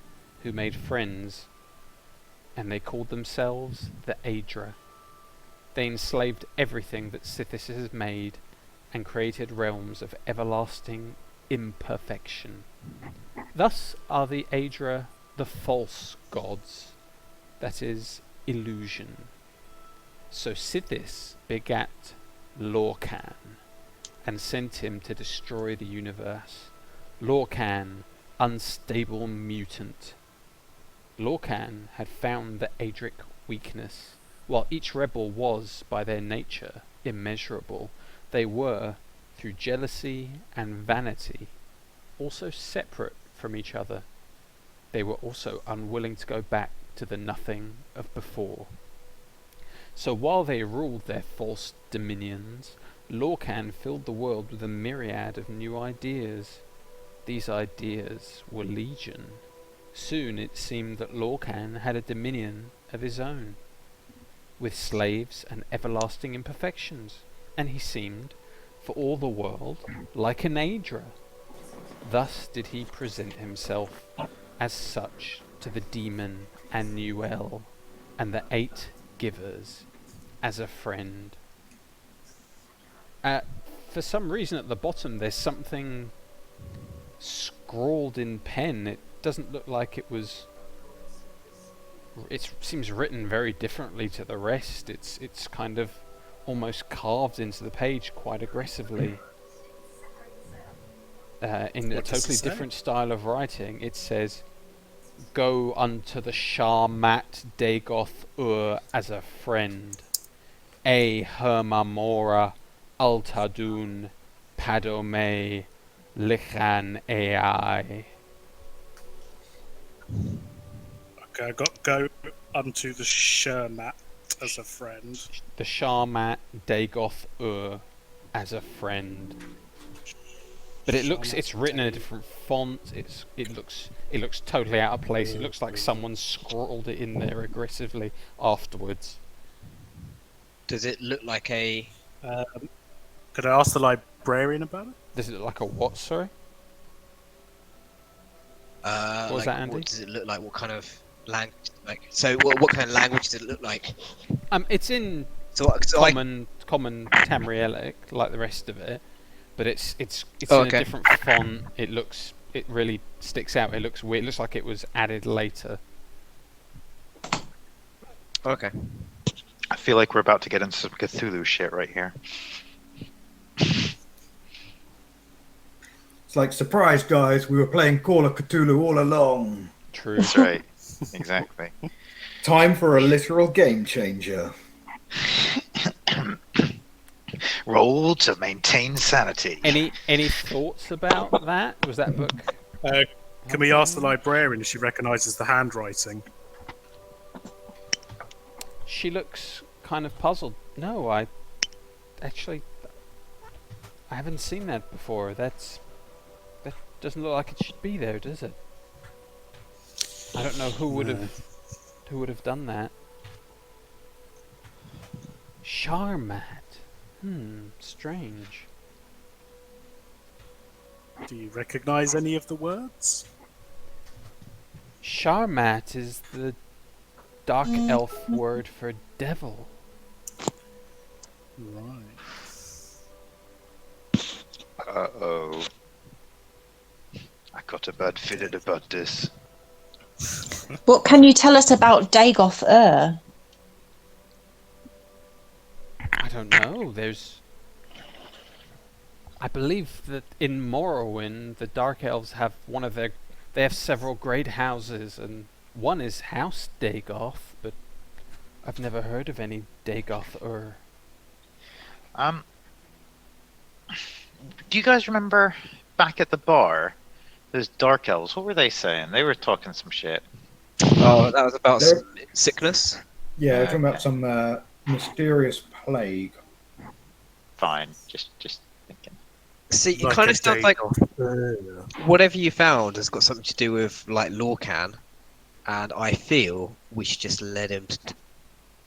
who made friends, and they called themselves the Aedra. They enslaved everything that Sithis has made and created realms of everlasting imperfection. Thus are the Aedra the false gods, that is, illusion. So Sithis begat Lorcan and sent him to destroy the universe. Lorcan, unstable mutant. Lorcan had found the Aedric weakness. While each rebel was, by their nature, immeasurable, they were, through jealousy and vanity, also separate from each other. They were also unwilling to go back to the nothing of before. So while they ruled their false dominions, Lorcan filled the world with a myriad of new ideas. These ideas were legion. Soon it seemed that Lorcan had a dominion of his own, with slaves and everlasting imperfections, and he seemed, for all the world, like an Aedra. Thus did he present himself as such to the demon Annuel and the 8 givers as a friend. For some reason at the bottom there's something scrawled in pen. It doesn't look like it was... It seems written very differently to the rest. It's kind of almost carved into the page quite aggressively. In a totally different style of writing. It says, "Go unto the Sharmat Dagoth Ur as a friend. A Hermamora Altadun Padome Lichan Ai." Okay, I got go unto the Shermat as a friend. The Sharmat Dagoth Ur as a friend. But it's written in a different font. It looks totally out of place. It looks like someone scrawled it in there aggressively afterwards. Does it look like a... Could I ask the librarian about it? Does it look like a what, sorry? What was that, Andy? What does it look like? What kind of language? So what kind of language does it look like? It's in common Tamrielic, like the rest of it, but it's in a different font. It really sticks out. It looks weird. It looks like it was added later. Okay. I feel like we're about to get into some Cthulhu shit right here. It's like, surprise, guys, we were playing Call of Cthulhu all along. True. That's right. Exactly. Time for a literal game changer. Roll to maintain sanity. Any thoughts about that? Was that book? Can we ask the librarian if she recognises the handwriting? She looks kind of puzzled. No, I haven't seen that before. That doesn't look like it should be there, does it? I don't know who would have done that. Sharmat. Strange. Do you recognise any of the words? Sharmat is the dark elf word for devil. Right. Uh-oh. I got a bad feeling about this. What can you tell us about Dagoth Ur? I don't know. I believe that in Morrowind, the Dark Elves have they have several great houses, and one is House Dagoth, but I've never heard of any Dagoth Ur. Do you guys remember back at the bar, those dark elves? What were they saying? They were talking some shit. Oh, that was about sickness. Yeah, we're talking about some mysterious plague. fine. Just thinking. See, it Like kind a of sounds like Dagoth. whatever you found has got something to do with like Lorcan, and I feel we should just let him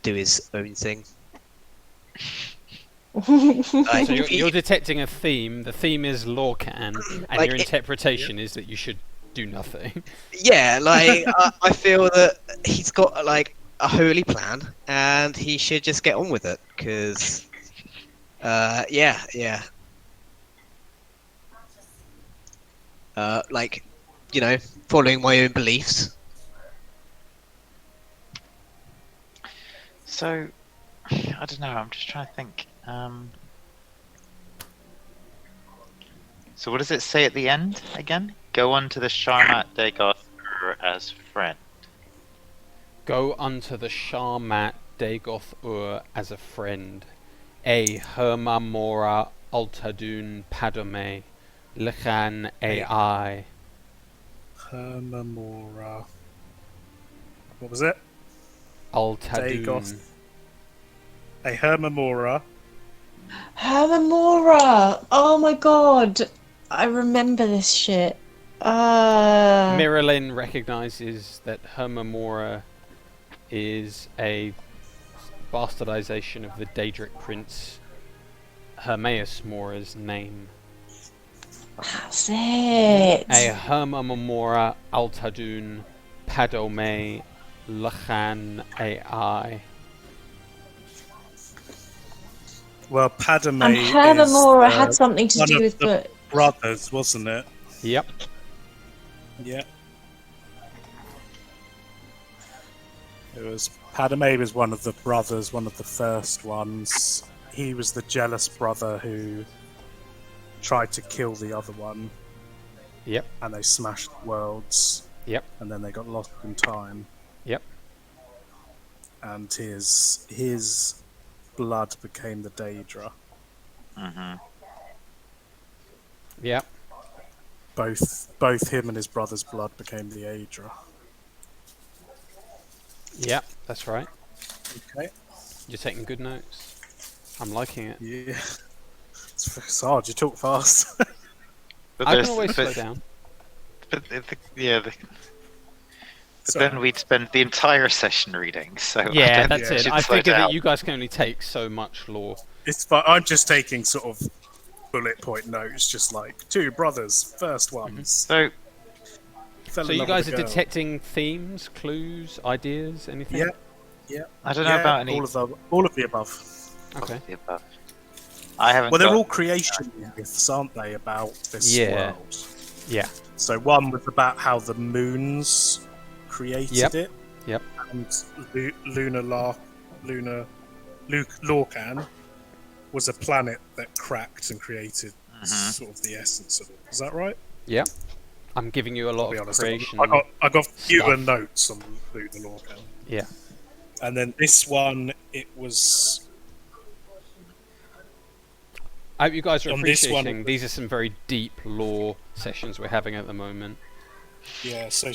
do his own thing. Like, So if he- you're detecting a theme. The theme is Lorcan, and Like your it- interpretation is that you should do nothing. yeah, like I feel that he's got like a holy plan, and he should just get on with it. Because, yeah. Like, you know, following my own beliefs. So, I don't know. I'm just trying to think. So what does it say at the end again? Go unto the Sharmat Dagoth as friend. Go unto the Sharmat Dagoth as a friend. A Herma Mora Altadun Padome Lechan AI. Hermamora. What was it? Altadun. Dagoth. A Hermamora. Hermamora! Oh my god! I remember this shit. Miralyn recognizes that Hermamora is a bastardization of the Daedric prince Hermaeus Mora's name. That's it! A Hermamora Altadun Padome Lachan AI. Well, Padme And Hermamora is, had something to one do of with the books. brothers, wasn't it? Yep. Yeah. It was Padme was one of the brothers, one of the first ones. He was the jealous brother who tried to kill the other one. Yep. And they smashed worlds. Yep. And then they got lost in time. Yep. And his blood became the Daedra. Mm-hmm. Yep. Both him and his brother's blood became the Aedra. Yep. That's right. Okay. You're taking good notes. I'm liking it. Yeah. It's hard. You talk fast. But I can there's- always slow but- down. But but Sorry. then we'd spend the entire session reading. So Yeah, I don't that's think we it. should I slow figure that down. you guys can only take so much lore. It's fine. I'm just taking sort of bullet point notes, just like two brothers, first ones. So Fell So in you love guys with are a girl. detecting themes, clues, ideas, anything? Yeah. I don't know about any all of the above. Okay. of the above. I haven't. Well, they're got- all creation myths, aren't they, about this Yeah. world? Yeah. So one was about how the moons created Yep. it. Yep. And Lorcan was a planet that cracked and created sort of the essence of it. Is that right? Yep. I'm giving you a lot I'll be of honest. creation. I got fewer stuff. notes on Luna Lorcan. Yeah. And then this one, it was I hope you guys are On this one, appreciating. These are some very deep lore sessions we're having at the moment. yeah. So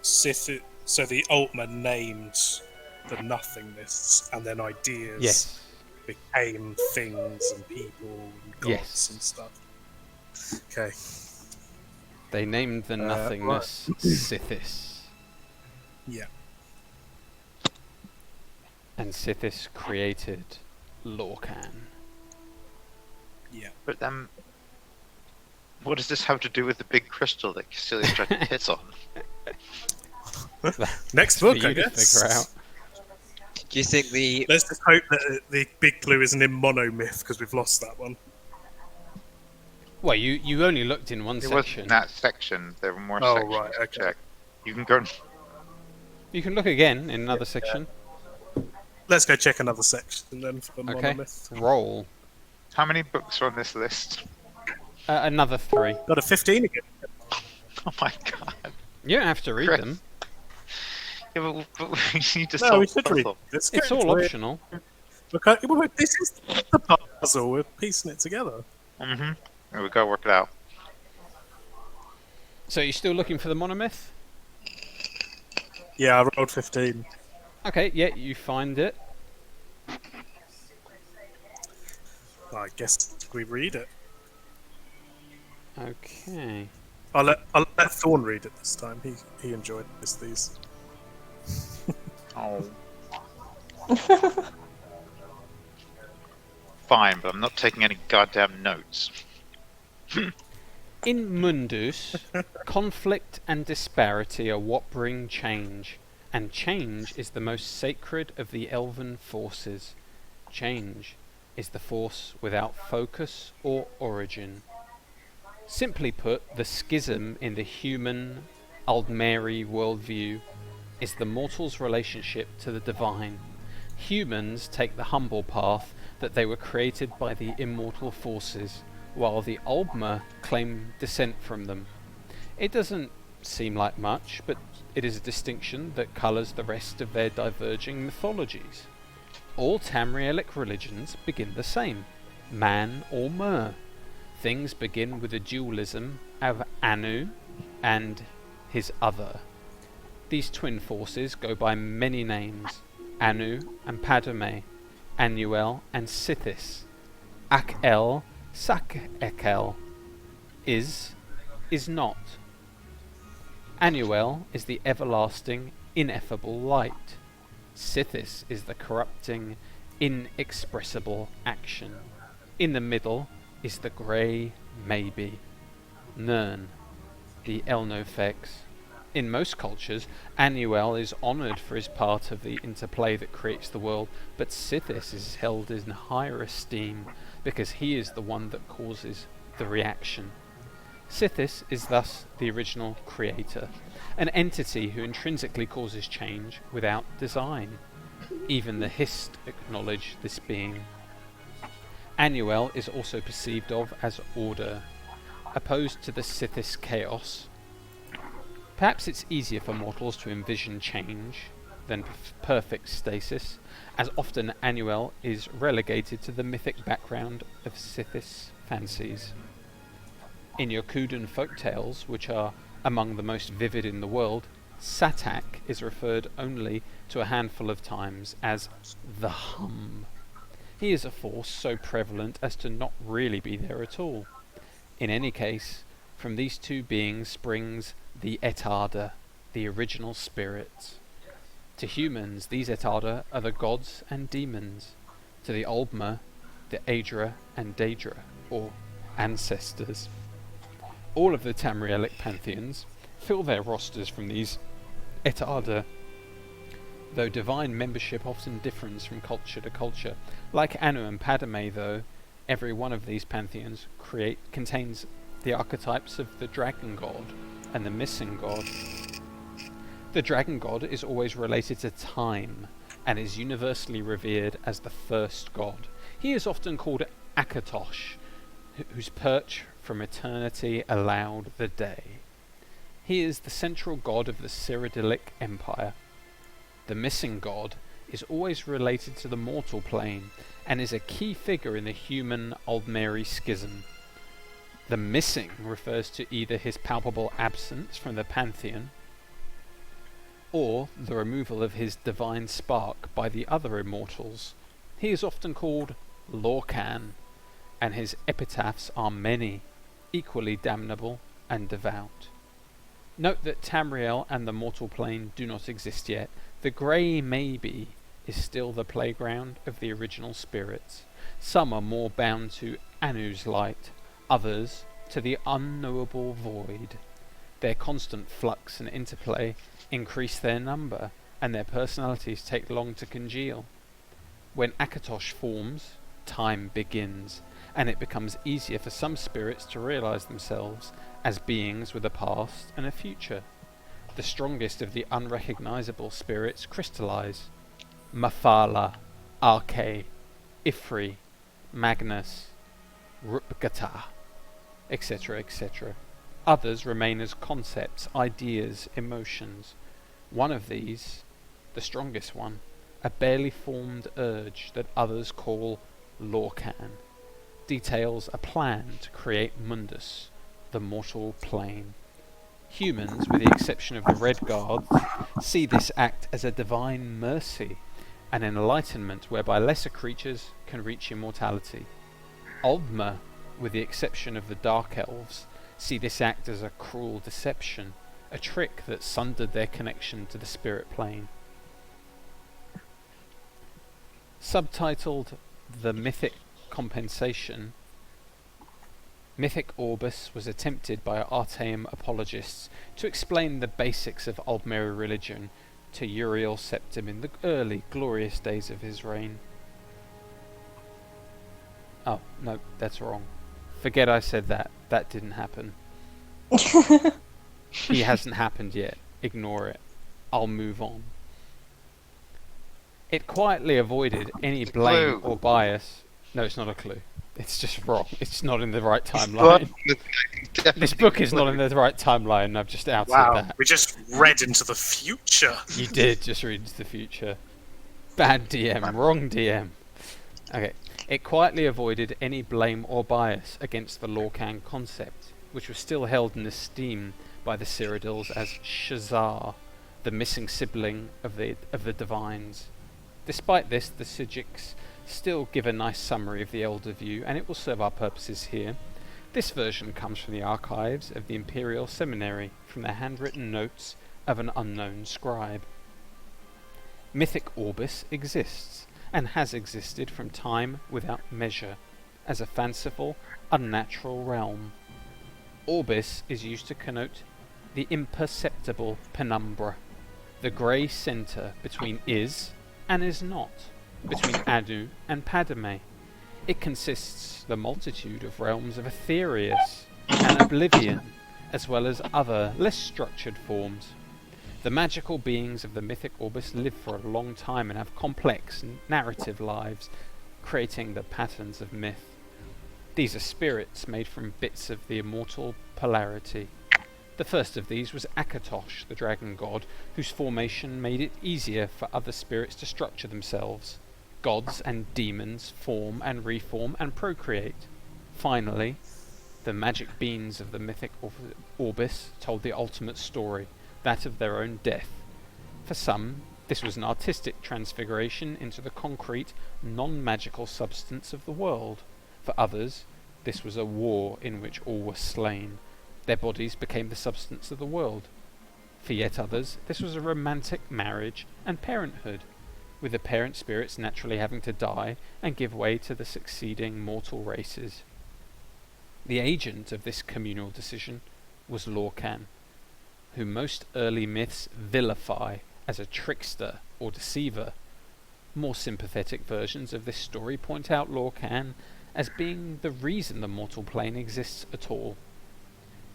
Sith. So the Ultima named the nothingness, and then ideas Yes. became things and people and gods Yes. and stuff. Okay. They named the nothingness Sithis. Yeah. And Sithis created Lorcan. Yeah. But then, what does this have to do with the big crystal that Cecilia's trying to hit on? Next For book, you I to guess. figure out. Do you think the Let's just hope that the big clue isn't in monomyth because we've lost that one. Well, you only looked in one It section. wasn't that section. There were more Oh, sections right, to okay. check. You can go. You can look again in another section. Let's go check another section then for the Okay. monomyth. Roll. How many books are on this list? Another 3. Got a 15 again. Oh my god. You don't have to read Chris. them. Yeah, but we need to No, solve we the should read. puzzle. Let's It's go all into it. optional. Okay, well, this is the puzzle. We're piecing it together. Mm-hmm. We gotta work it out. So you're still looking for the monomyth? Yeah, I rolled 15. Okay, yeah, you find it. I guess we read it. Okay. I'll let Thorn read it this time. He enjoyed these. Oh. Fine, but I'm not taking any goddamn notes. In Mundus, conflict and disparity are what bring change, and change is the most sacred of the elven forces. Change is the force without focus or origin. Simply put, the schism in the human Aldmeri worldview is the mortal's relationship to the divine. Humans take the humble path that they were created by the immortal forces, while the Aldmer claim descent from them. It doesn't seem like much, but it is a distinction that colours the rest of their diverging mythologies. All Tamrielic religions begin the same, man or Mer. Things begin with a dualism of Anu and his other. These twin forces go by many names, Anu and Padme, Anuel and Sithis, Ak-El, Sak-Ekel, is not. Anuel is the everlasting, ineffable light. Sithis is the corrupting, inexpressible action. In the middle is the grey maybe. Nirn, the Elnofex. In most cultures, Anuel is honoured for his part of the interplay that creates the world, but Sithis is held in higher esteem because he is the one that causes the reaction. Sithis is thus the original creator, an entity who intrinsically causes change without design. Even the Hist acknowledge this being. Anuel is also perceived of as order, opposed to the Sithis chaos. Perhaps it's easier for mortals to envision change than perfect stasis, as often Anuel is relegated to the mythic background of Sithis fancies. In Yokudan folktales, which are among the most vivid in the world, Satak is referred only to a handful of times as the Hum. He is a force so prevalent as to not really be there at all. In any case, from these two beings springs the Etarda, the original spirits. To humans, these Etarda are the gods and demons. To the Aldmer, the Aedra and Daedra, or ancestors. All of the Tamrielic pantheons fill their rosters from these Etarda, though divine membership often differs from culture to culture. Like Anu and Padme, though, every one of these pantheons contains the archetypes of the dragon god and the missing god. The dragon god is always related to time and is universally revered as the first god. He is often called Akatosh, whose perch from eternity allowed the day. He is the central god of the Cyrodiilic Empire. The missing god is always related to the mortal plane and is a key figure in the human Aldmeri schism. The missing refers to either his palpable absence from the pantheon or the removal of his divine spark by the other immortals. He is often called Lorcan, and his epitaphs are many, equally damnable and devout. Note that Tamriel and the mortal plane do not exist yet. The grey maybe is still the playground of the original spirits. Some are more bound to Anu's light, others to the unknowable void. Their constant flux and interplay increase their number, and their personalities take long to congeal. When Akatosh forms, time begins, and it becomes easier for some spirits to realize themselves as beings with a past and a future. The strongest of the unrecognizable spirits crystallize. Mafala, Arke, Ifri, Magnus, Rupgata, etc., etc. Others remain as concepts, ideas, emotions. One of these, the strongest one, a barely formed urge that others call Lorcan, details a plan to create Mundus, the mortal plane. Humans, with the exception of the Red Guards, see this act as a divine mercy, an enlightenment whereby lesser creatures can reach immortality. Aldmer, with the exception of the Dark Elves, see this act as a cruel deception, a trick that sundered their connection to the spirit plane. Subtitled The Mythic Compensation, Mythic Orbis was attempted by Artaeum apologists to explain the basics of Aldmeri religion to Uriel Septim in the early glorious days of his reign. Oh, no, that's wrong. Forget I said that. That didn't happen. He hasn't happened yet. Ignore it. I'll move on. It quietly avoided any blame or bias. No, it's not a clue. It's just wrong. It's not in the right timeline. This book is not in the right timeline. I've just outed that. We just read into the future. You did just read into the future. Bad DM. Wrong DM. Okay. It quietly avoided any blame or bias against the Lorcan concept, which was still held in esteem by the Cyrodiils as Shazar, the missing sibling of the Divines. Despite this, the Sijiks still give a nice summary of the Elder View, and it will serve our purposes here. This version comes from the archives of the Imperial Seminary, from the handwritten notes of an unknown scribe. Mythic Orbis exists, and has existed from time without measure, as a fanciful, unnatural realm. Orbis is used to connote the imperceptible penumbra, the grey centre between is and is not, between Anu and Padme. It consists the multitude of realms of Aetherius and Oblivion, as well as other, less structured forms. The magical beings of the mythic Orbis live for a long time and have complex narrative lives, creating the patterns of myth. These are spirits made from bits of the immortal polarity. The first of these was Akatosh, the dragon god, whose formation made it easier for other spirits to structure themselves. Gods and demons form and reform and procreate. Finally, the magic beings of the mythic Orbis told the ultimate story, that of their own death. For some, this was an artistic transfiguration into the concrete, non-magical substance of the world. For others, this was a war in which all were slain. Their bodies became the substance of the world. For yet others, this was a romantic marriage and parenthood, with the parent spirits naturally having to die and give way to the succeeding mortal races. The agent of this communal decision was Lorcan, whom most early myths vilify as a trickster or deceiver. More sympathetic versions of this story point out Lorcan as being the reason the mortal plane exists at all.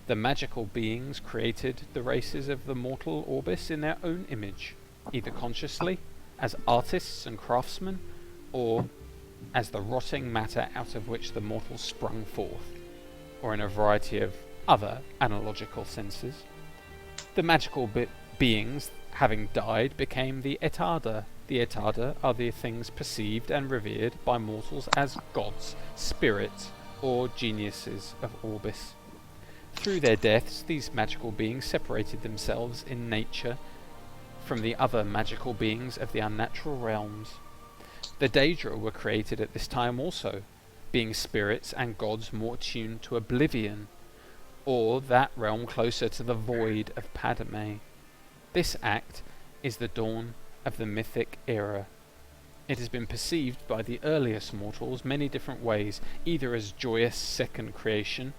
The magical beings created the races of the mortal Orbis in their own image, either consciously, as artists and craftsmen, or as the rotting matter out of which the mortals sprung forth, or in a variety of other analogical senses. The magical beings, having died, became the Etada. The Etada are the things perceived and revered by mortals as gods, spirits, or geniuses of Orbis. Through their deaths, these magical beings separated themselves in nature from the other magical beings of the unnatural realms. The Daedra were created at this time also, being spirits and gods more attuned to oblivion, or that realm closer to the void of Padme. This act is the dawn of the mythic era. It has been perceived by the earliest mortals many different ways, either as joyous second creation,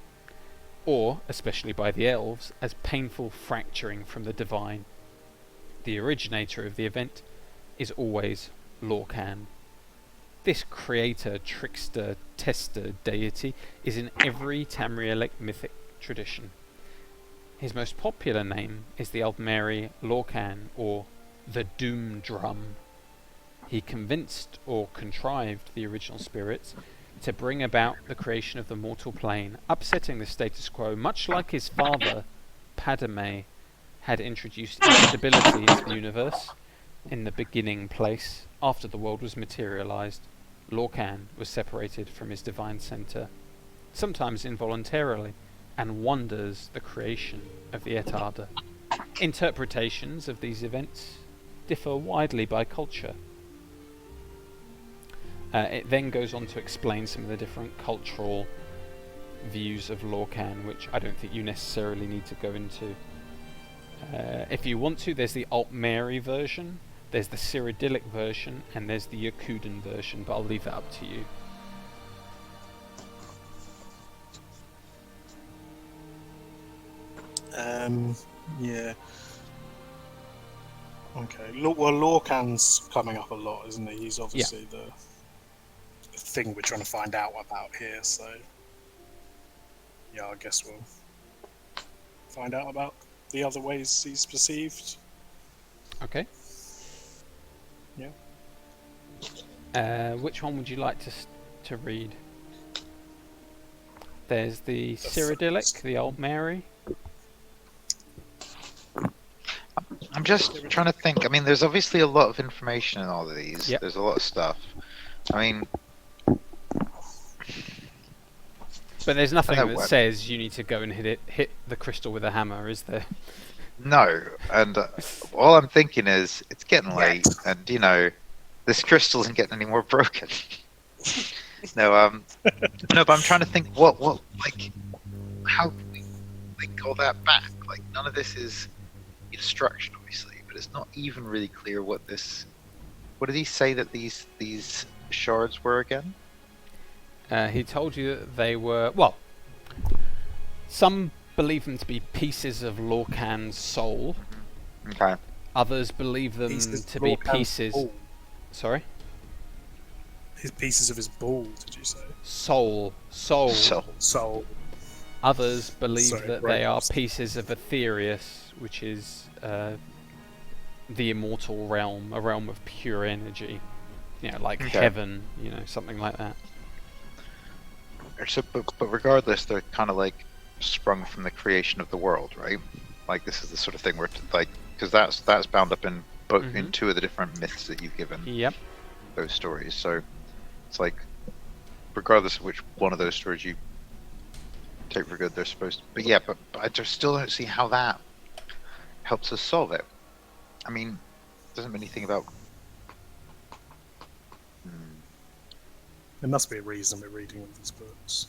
or, especially by the elves, as painful fracturing from the divine. The originator of the event is always Lorcan. This creator, trickster, tester deity is in every Tamrielic mythic tradition. His most popular name is the Aldmeri Lorcan, or the Doom Drum. He convinced or contrived the original spirits to bring about the creation of the mortal plane, upsetting the status quo, much like his father, Padme, had introduced instability into the universe. In the beginning place, after the world was materialized, Lorcan was separated from his divine center, sometimes involuntarily, and wonders the creation of the Etada. Interpretations of these events differ widely by culture. It then goes on to explain some of the different cultural views of Lorcan, which I don't think you necessarily need to go into. If you want to, there's the Altmeri version, there's the Cyrodiilic version, and there's the Yakudan version, but I'll leave that up to you. Yeah. Okay. Well, Lorcan's coming up a lot, isn't he? He's obviously the thing we're trying to find out about here, so... Yeah, I guess we'll find out about the other ways he's perceived. Okay. Yeah. Which one would you like to read? There's the Cyrodiilic, the Altmeri. I'm just trying to think. I mean, there's obviously a lot of information in all of these. Yep. There's a lot of stuff. I mean... But there's nothing I know that what- says you need to go and hit the crystal with a hammer, is there? No, and all I'm thinking is, it's getting late, and, you know, this crystal isn't getting any more broken. No, but I'm trying to think, what, like, how can we, like, all that back? Like, none of this is instruction, obviously, but it's not even really clear what this... What did he say that these shards were again? He told you that they were... Well, some believe them to be pieces of Lorcan's soul. Okay. Others believe them Pieces to of be Lorcan's pieces... ball. Sorry? His pieces of his ball, did you say? Soul. Soul. Others believe Sorry, that right, they are lost. pieces of Aetherius, which is the immortal realm, a realm of pure energy. You know, like Okay. heaven, you know, something like that. So, but regardless, they're kind of like sprung from the creation of the world, right? Like this is the sort of thing where, like, because that's bound up in both in Mhm. two of the different myths that you've given Yep. those stories. So it's like, regardless of which one of those stories you take for good, they're supposed to. But yeah, but I just still don't see how that helps us solve it. I mean, it doesn't mean anything about. There must be a reason we're reading all these books.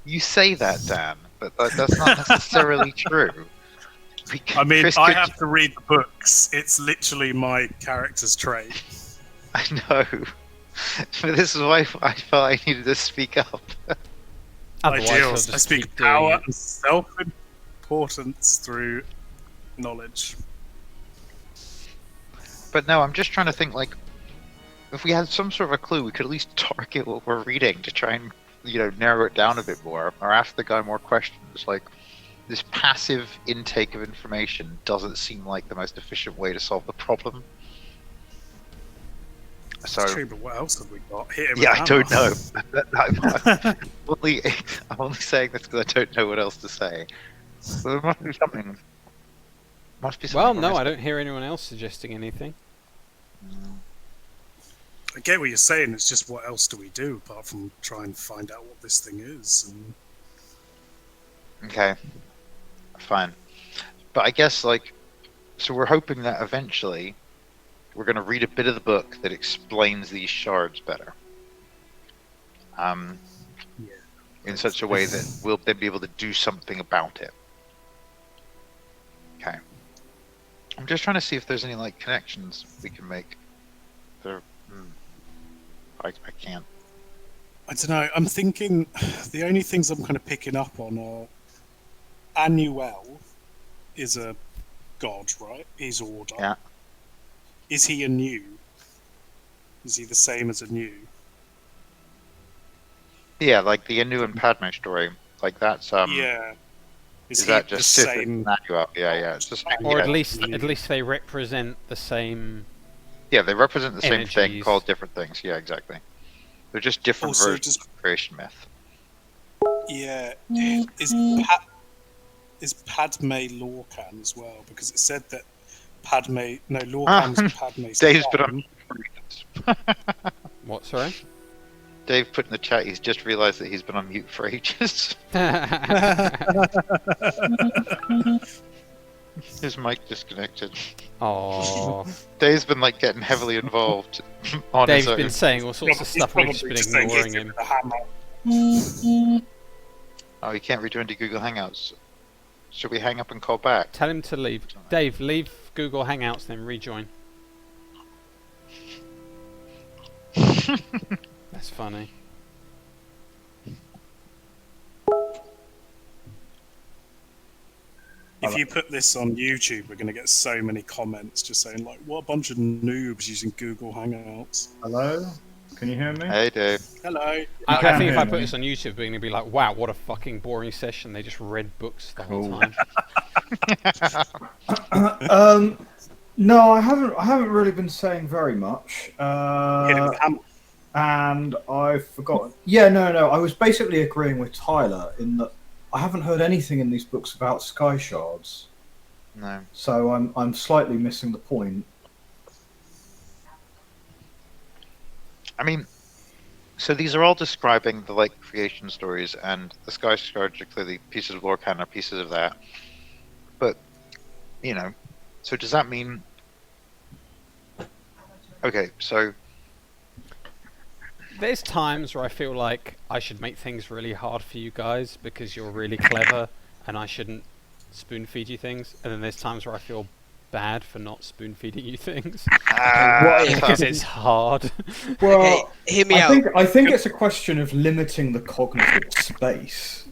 You say that, Dan, but that's not necessarily true. I mean, Chris I could- have to read the books. It's literally my character's trait. I know. But this is why I felt I needed to speak up. Otherwise, he'll Ideals. just I speak keep doing power it. and self-importance through knowledge. But no, I'm just trying to think, like, if we had some sort of a clue, we could at least target what we're reading to try and, you know, narrow it down a bit more, or ask the guy more questions. Like, this passive intake of information doesn't seem like the most efficient way to solve the problem. So, It's true, but what else have we got? Hit him with yeah, a I hammer. don't know. I'm only saying this because I don't know what else to say. So there must be something. Must be something. Well, we're no, I missing. don't hear anyone else suggesting anything. I get what you're saying. It's just what else do we do apart from try and find out what this thing is? And Okay, fine. But I guess, like, so we're hoping that eventually we're going to read a bit of the book that explains these shards better. Yeah. In such a way that we'll then be able to do something about it. Okay. I'm just trying to see if there's any, like, connections we can make. I can't. I don't know. I'm thinking the only things I'm kind of picking up on are Annuel is a god, right? He's order. Yeah. Is he a new? Is he the same as a new? Yeah, like the Anu and Padme story. Like, that's, Yeah. Is he that the just Sith same? and Anu? Yeah, yeah. It's just, Or yeah. at least they represent the same. Yeah, they represent the same thing, energies. called different things. Yeah, exactly. They're just different Also, versions just of creation myth. yeah. Mm. Is Padme Lorcan as well? Because it said that Lorcan's Padme's Dave's been son. on. What? Sorry. Dave put in the chat. He's just realised that he's been on mute for ages. His mic disconnected. Oh, Dave's been like getting heavily involved on Dave's his been own. saying all sorts of He's stuff and we've just probably been saying ignoring hit him. with a hammer. Oh, he can't rejoin to Google Hangouts. Should we hang up and call back? Tell him to leave. Dave, leave Google Hangouts, then rejoin. That's funny. If you put this on YouTube, we're going to get so many comments just saying, like, what a bunch of noobs using Google Hangouts. Hello? Can you hear me? Hey, Dave. Hello. I can think if hear I put me. this on YouTube, we're going to be like, wow, what a fucking boring session. They just read books the whole Cool. time. No, I haven't really been saying very much. Hit it with a hammer. And I've forgotten. Yeah, no. I was basically agreeing with Tyler in that I haven't heard anything in these books about sky shards, No. so I'm slightly missing the point. I mean, so these are all describing the like creation stories, and the sky shards are clearly pieces of lore canon, or pieces of that. But you know, so does that mean? Okay, so There's times where I feel like I should make things really hard for you guys because you're really clever and I shouldn't spoon feed you things. And then there's times where I feel bad for not spoon feeding you things because it's hard. Well, Okay, hear me out. I think it's a question of limiting the cognitive space,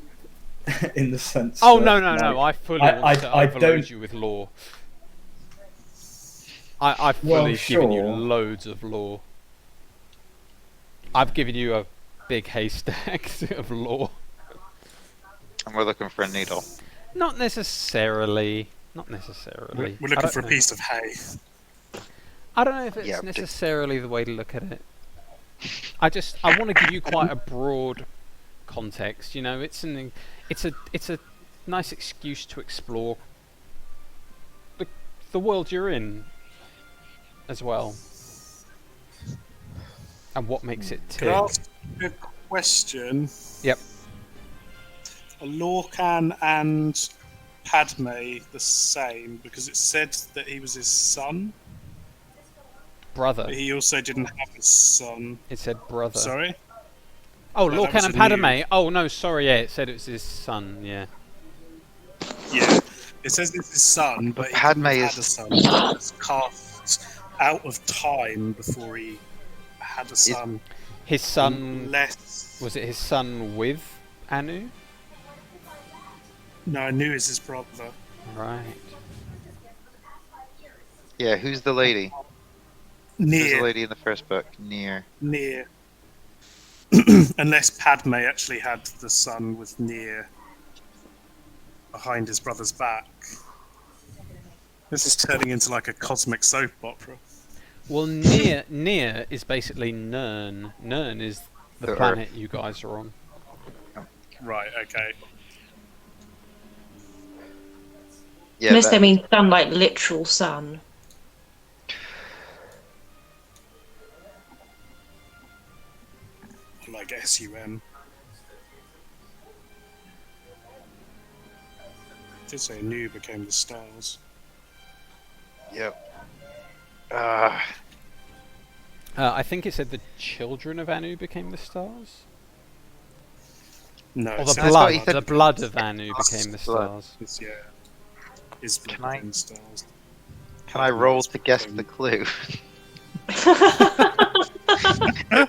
in the sense. Oh, that, no. I fully I- want to I overload don't- you with lore. I've Well, fully given you sure. loads of lore. I've given you a big haystack of lore. and we're looking for a needle. Not necessarily. We're I looking don't for a know. piece of hay. I don't know if it's Yeah, but- necessarily the way to look at it. I want to give you quite a broad context. You know, it's a nice excuse to explore the world you're in as well, and what makes it Could I tick. ask a question? Yep. Are Lorcan and Padme the same? Because it said that he was his son, Brother. but he also didn't have a son. It said brother. Sorry? Oh, No, that Lorcan was and a Padme. new- Oh no, sorry. Yeah, it said it was his son. Yeah. Yeah. It says it's his son, but he Padme couldn't have is- had a son. He was cast out of time before he had a son. His son. Unless... Was it his son with Anu? No, I knew it was his brother. Right. Yeah, who's the lady? Who's the Near. lady in the first book? Near. Near. Unless Padme actually had the son with Near behind his brother's back. This is turning into like a cosmic soap opera. Well, Near is basically Nern. Nern is the The planet you guys are on. Right, okay. Yeah, Unless that- they mean sun, like literal sun. Like SUM. It did say new became the stars. Yep. I think it said the children of Anu became the stars. No, Or it the says what blood. he said. The blood of Anu became the Blood. stars. It's, yeah. Is Can I- became stars. Can I roll to guess the clue?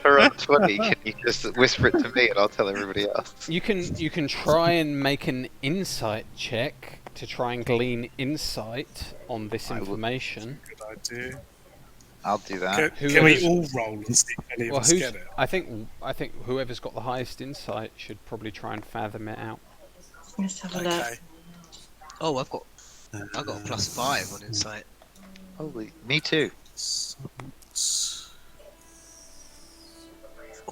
For on 20, can you just whisper it to me and I'll tell everybody else? You can try and make an insight check to try and glean insight on this I will- information. Good idea. I'll do that. Can we Whoever's- all roll and see if any of Well, us get it? I think whoever's got the highest insight should probably try and fathom it out. Let's have a look. Okay. Oh, I've got a +5 on insight. Holy, me too.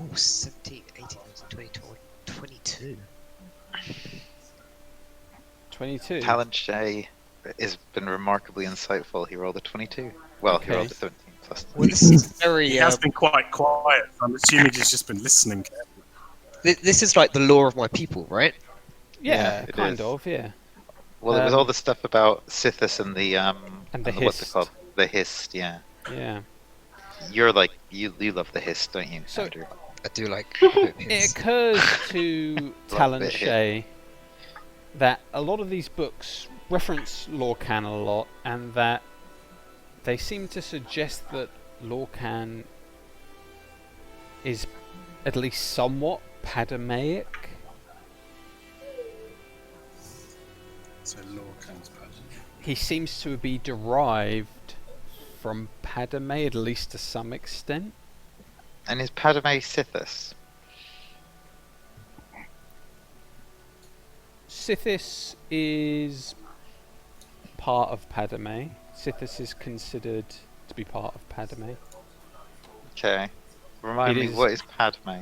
Oh, 17, 18, 19, 20, 22. 22. Talent Shay has been remarkably insightful. He rolled a 22. Well, he Okay. rolled a 17 plus. Well, this is very. He has been quite quiet. I'm assuming he's just been listening. This is like the law of my people, right? Yeah, Yeah, it kind is. of. Yeah. Well, it was all the stuff about Sithis and the And the what's it Hist. called? The Hist. Yeah. Yeah. You're like you love the Hist, don't you, So- Andrew? I do like a bit of It his. occurs to Talon bit here. Shay that a lot of these books reference Lorcan a lot, and that they seem to suggest that Lorcan is at least somewhat Padmaic. So Lorcan's bad. He seems to be derived from Padme, at least to some extent. And is Padme Sithis? Sithis is part of Padme. Sithis is considered to be part of Padme. Okay. Remind It me, is- what is Padme?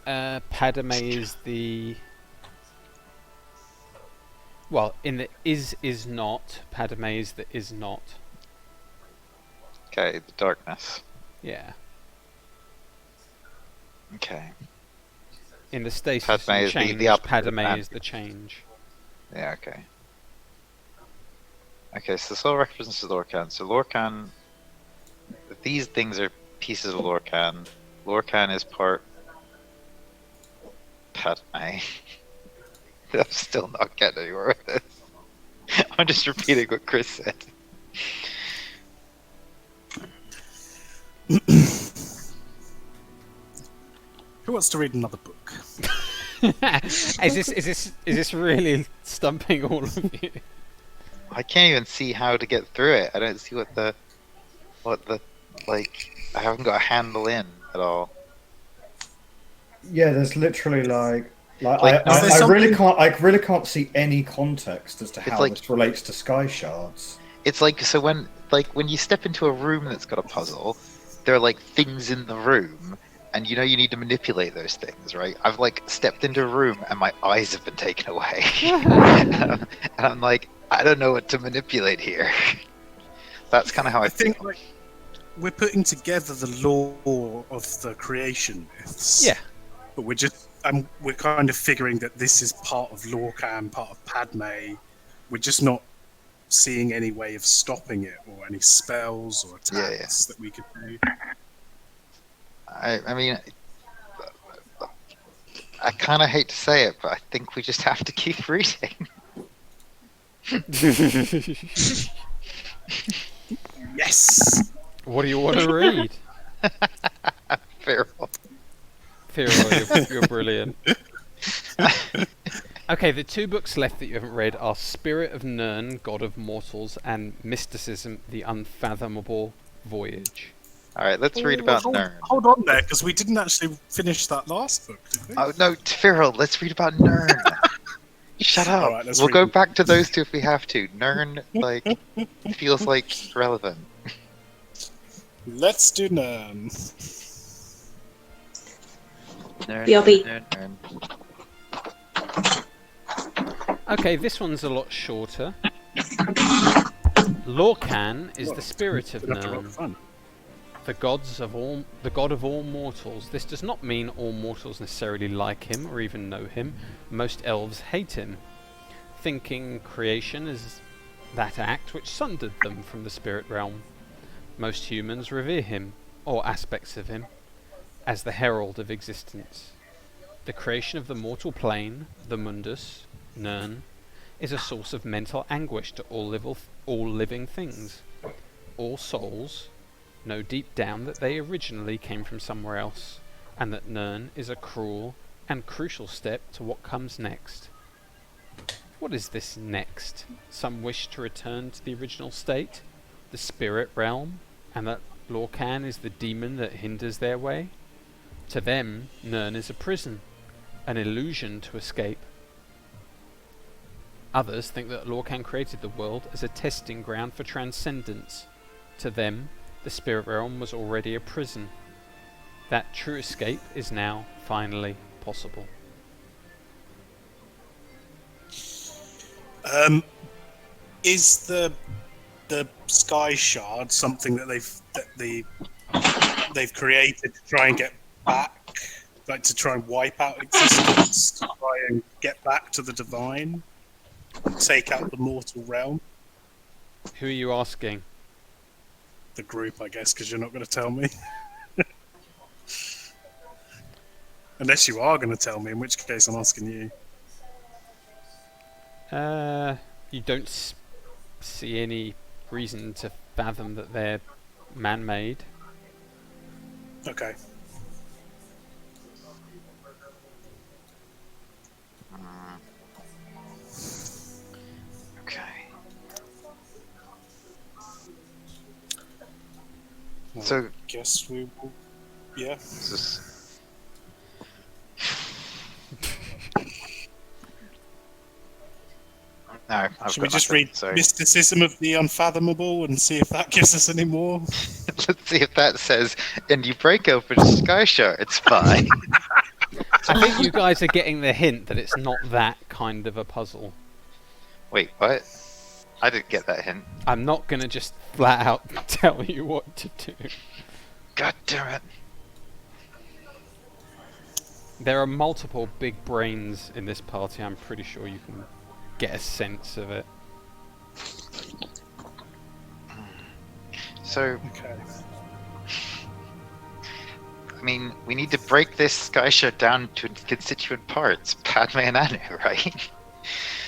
Padme is the... Well, in the is not, Padme is the is not. Okay, the darkness. Yeah. Okay. In the stasis Padme and is the change, opposite of Padme Padme. is the change. Yeah, okay. Okay, so this all references Lorcan. So Lorcan... These things are pieces of Lorcan. Lorcan is part... Padme. I'm still not getting anywhere with this. I'm just repeating what Chris said. Who wants to read another book? Is this really stumping all of you? I can't even see how to get through it. I don't see what the like. I haven't got a handle in at all. Yeah, there's literally like Like, I, is there I really something- really can't see any context as to It's how like- this relates to sky shards. It's like so when you step into a room that's got a puzzle, there are like things in the room, and you know you need to manipulate those things, right? I've like stepped into a room and my eyes have been taken away, and I'm like, I don't know what to manipulate here. That's kind of how I I think feel. like we're putting together the lore of the creation myths. Yeah. But we're kind of figuring that this is part of Lorcan, part of Padme. We're just not seeing any way of stopping it, or any spells or Yeah, attacks that we could do. I mean, I kind of hate to say it, but I think we just have to keep reading. Yes. What do you want to read? Feral. Firo, you're brilliant. Okay, the two books left that you haven't read are Spirit of Nirn, God of Mortals, and Mysticism, The Unfathomable Voyage. All right, let's read about hold, Nern. Hold on there, because we didn't actually finish that last book, did we? Oh no, Feral, let's read about Nern. Shut up. Alright, let's We'll read go it. back to those two if we have to. Nern, like, feels like relevant. Let's do Nern. Nern, BRB. Nern. Okay, this one's a lot shorter. Lorcan is the spirit of We'll have to roll Nirn, fun. the god of all mortals. This does not mean all mortals necessarily like him or even know him. Most elves hate him, thinking creation is that act which sundered them from the spirit realm. Most humans revere him, or aspects of him, as the herald of existence. The creation of the mortal plane, the mundus, Nirn, is a source of mental anguish to all living things. All souls know deep down that they originally came from somewhere else, and that Nirn is a cruel and crucial step to what comes next. What is this next? Some wish to return to the original state, the spirit realm, and that Lorcan is the demon that hinders their way? To them, Nirn is a prison, an illusion to escape. Others think that Lorcan created the world as a testing ground for transcendence. To them, the spirit realm was already a prison. That true escape is now finally possible. Is the sky shard something that they've created to try and get back Like to try and wipe out existence, to try and get back to the divine, take out the mortal realm. Who are you asking? The group, I guess, because you're not going to tell me. Unless you are going to tell me, in which case I'm asking you. You don't see any reason to fathom that they're man-made. Okay. Okay. Well, So- guess we will. Yeah. This is- No, I've Should we got just nothing, read so Mysticism of the Unfathomable and see if that gives us any more? let's see if that says, and you break open a sky shard, it's fine. I think you guys are getting the hint that it's not that kind of a puzzle. Wait, what? I didn't get that hint. I'm not going to just flat out tell you what to do. God damn it. There are multiple big brains in this party. I'm pretty sure you can get a sense of it. So, Okay. I mean, we need to break this sky shard down to constituent parts, Padme and Anu, right?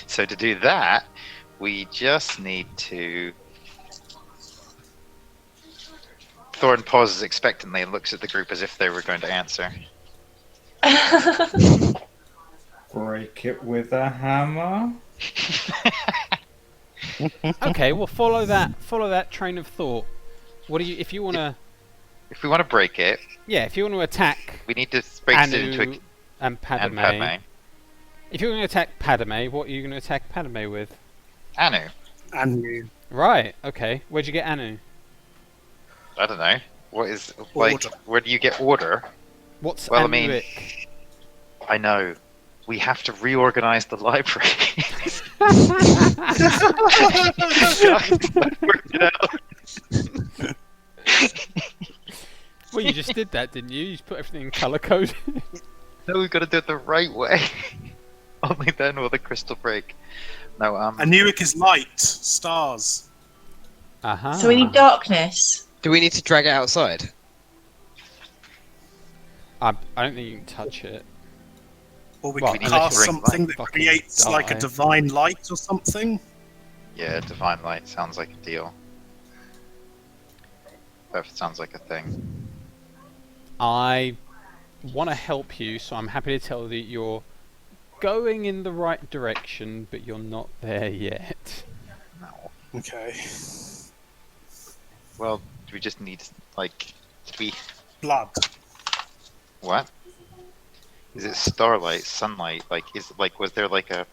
So to do that, we just need to... Thorin pauses expectantly and looks at the group as if they were going to answer. Break it with a hammer. Okay, well follow that train of thought. What do you if you want to If we want to break it, if you want to attack we need to break it into Anu and Padme. and Padme. If you're going to attack Padme, what are you going to attack Padme with? Anu. And you. Right, okay. Where'd you get Anu? I don't know. What is, like, Order. where do you get order? What's Well, I mean- Anuic? I know. We have to reorganize the library. Work it out. Well, you just did that, didn't you? You just put everything in color code. No, we've got to do it the right way. Only then will the crystal break. No, Anuic is light, stars. Uh-huh. So we need darkness. Do we need to drag it outside? I don't think you can touch it. Or we Well, could unless cast you're something that fucking creates like a die. divine light or something. yeah, divine light sounds like a deal. That sounds like a thing. I want to help you, so I'm happy to tell you you're going in the right direction, but you're not there yet. No. Okay. Well, do we just need, like, did we... Blood. What? Is it starlight, sunlight? Like, is like, was there like a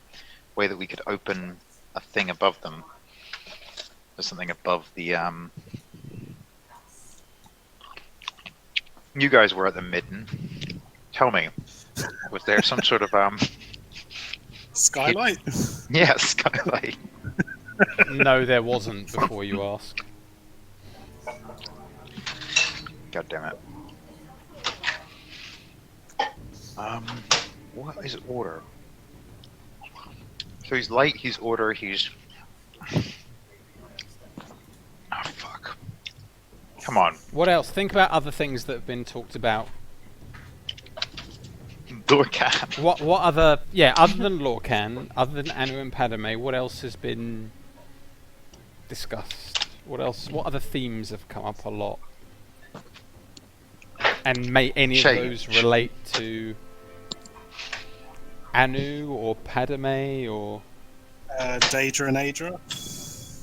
way that we could open a thing above them? Or something above the You guys were at the midden. Tell me, was there some sort of Skylight. yeah, skylight? No, there wasn't before you ask. God damn it. What is order? So he's light, he's order, he's... Oh, fuck. Come on. What else? Think about other things that have been talked about. Dorcat. What other... Yeah, other than Lorcan, other than Anu and Padme, what else has been discussed? What else? What other themes have come up a lot? And may any of those Change. relate to Anu or Padme or... Daedra and Aedra.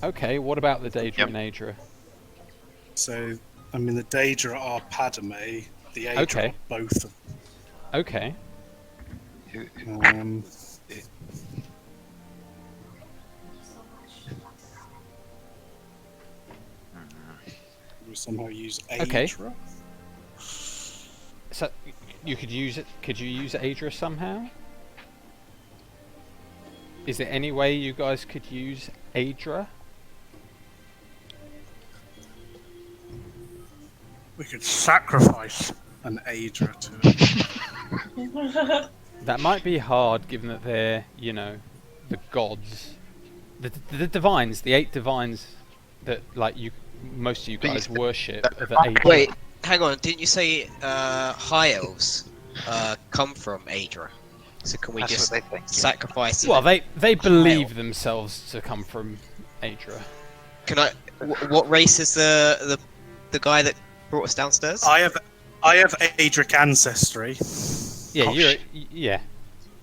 Okay, what about the Daedra Yep. and Aedra? So, I mean, the Daedra are Padme, the Aedra Okay. are both of Okay. them. We somehow use Aedra. Okay. So you could use it. Could you use Aedra somehow? Is there any way you guys could use Aedra? We could sacrifice an Aedra to it. That might be hard, given that they're, you know, the gods, the divines, the 8 divines that like most of you guys worship are the 8. Wait, hang on. Didn't you say high elves come from Adra? So can we That's just what they think. sacrifice? Well, them? they believe themselves to come from Adra. Can I? What race is the guy that brought us downstairs? I have Adric ancestry. Yeah, Oh, yeah.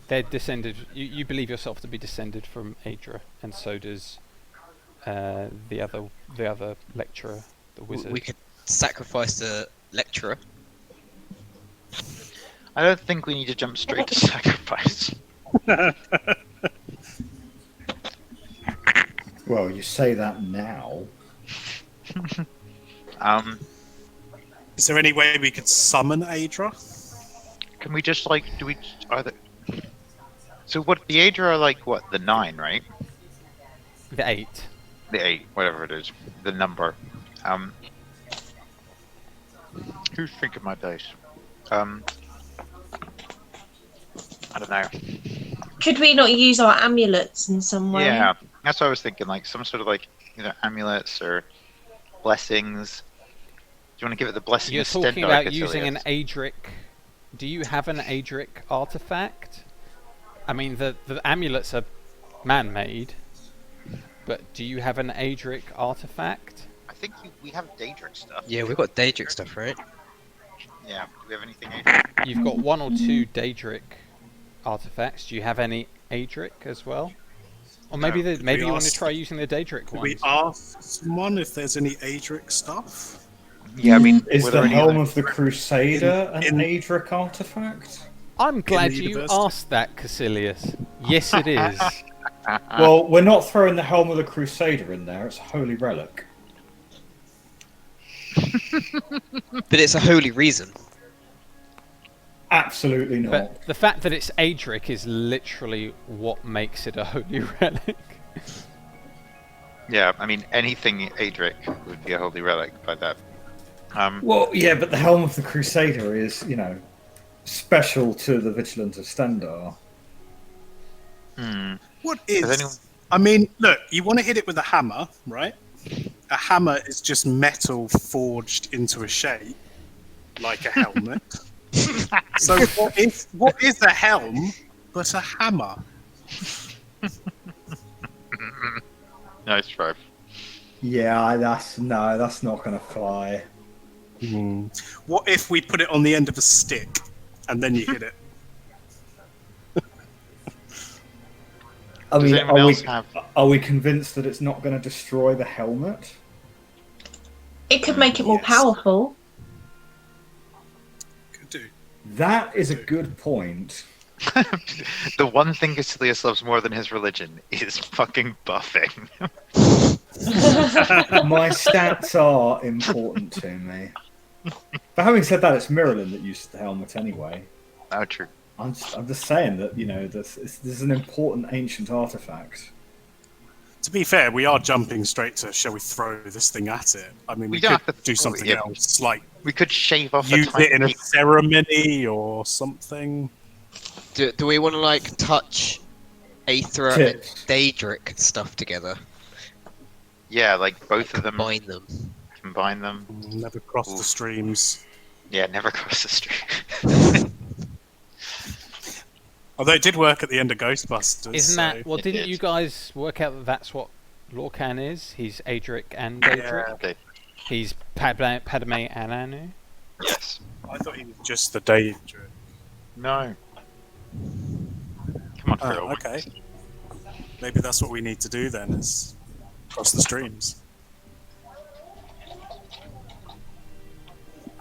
They're descended. You believe yourself to be descended from Adra, and so does the other lecturer, the wizard. We could sacrifice the lecturer. I don't think we need to jump straight to sacrifice. Well, you say that now. Is there any way we could summon Adra? Can we just like So what the Adra are like? What, the 9, right? The 8. The 8, whatever it is, the number. Who's thinking my dice? I don't know. Could we not use our amulets in some way? Yeah, that's what I was thinking. Like some sort of like either amulets or blessings. Do you want to give it the blessing? You're of talking Stendarr, about using an Caecilius? Adric. Do you have an Adric artifact? I mean, the amulets are man-made, but do you have an Adric artifact? I think we have Daedric stuff. Yeah, we've got Daedric stuff, right? Yeah. Do we have anything Adric? You've got 1 or 2 Daedric artifacts. Do you have any Adric as well? Or maybe No. maybe you want to ask- try using the Daedric Could ones. we ask someone if there's any Adric stuff? Yeah, I mean, Is were the there any Helm other- of the Crusader an in- Adric artifact? I'm glad the you university? asked that, Caecilius. Yes, it is. Well, we're not throwing the Helm of the Crusader in there. It's a holy relic. But it's a holy reason. Absolutely not. But the fact that it's Adric is literally what makes it a holy relic. Yeah, I mean, anything Adric would be a holy relic by that. Well, yeah, but the Helm of the Crusader is, you know, special to the Vigilant of Stendarr. What is? Has anyone- I mean, look, you want to hit it with a hammer, right? A hammer is just metal forged into a shape, like a helmet. So what is a helm but a hammer? Nice try. Yeah, that's not going to fly. What if we put it on the end of a stick and then you hit it? I Does mean, anyone else have? are we convinced that it's not going to destroy the helmet? It could make it more Yes. powerful. Could do. That is a good point. The one thing Caecilius loves more than his religion is fucking buffing. My stats are important to me. But having said that, it's Miralyn that uses the helmet anyway. Oh, true. I'm just saying that, you know, this is an important ancient artifact. To be fair, we are jumping straight to shall we throw this thing at it? I mean, we We don't could have to do throw it, something yeah. else, like We could shave off use a tiny it in a piece. ceremony or something. Do we want to like touch Aethra and Tips. Daedric stuff together? Yeah, like both of them. Combine them. Never cross Ooh. the streams. Yeah, never cross the street. Although it did work at the end of Ghostbusters. Isn't so- that... Well, It didn't did. you guys work out that that's what Lorcan is? He's Adric and Daedric. Okay. He's Padme and Anu. Yes. I thought he was just the Daedric. No. Come on, Phil. Oh, okay. Maybe that's what we need to do then, is cross the streams.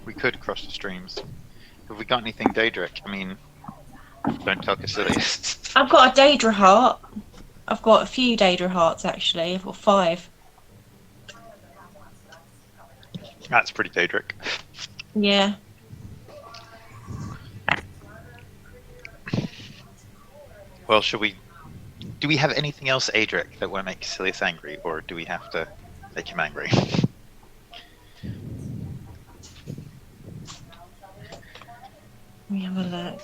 We could cross the streams. Have we got anything Daedric? I mean, don't tell Caecilius. I've got a Daedra heart. I've got a few Daedra hearts actually. I've got 5. That's pretty Daedric. Yeah. Well, should we... Do we have anything else Adric that will make Caecilius angry, or do we have to make him angry? Let me have a look.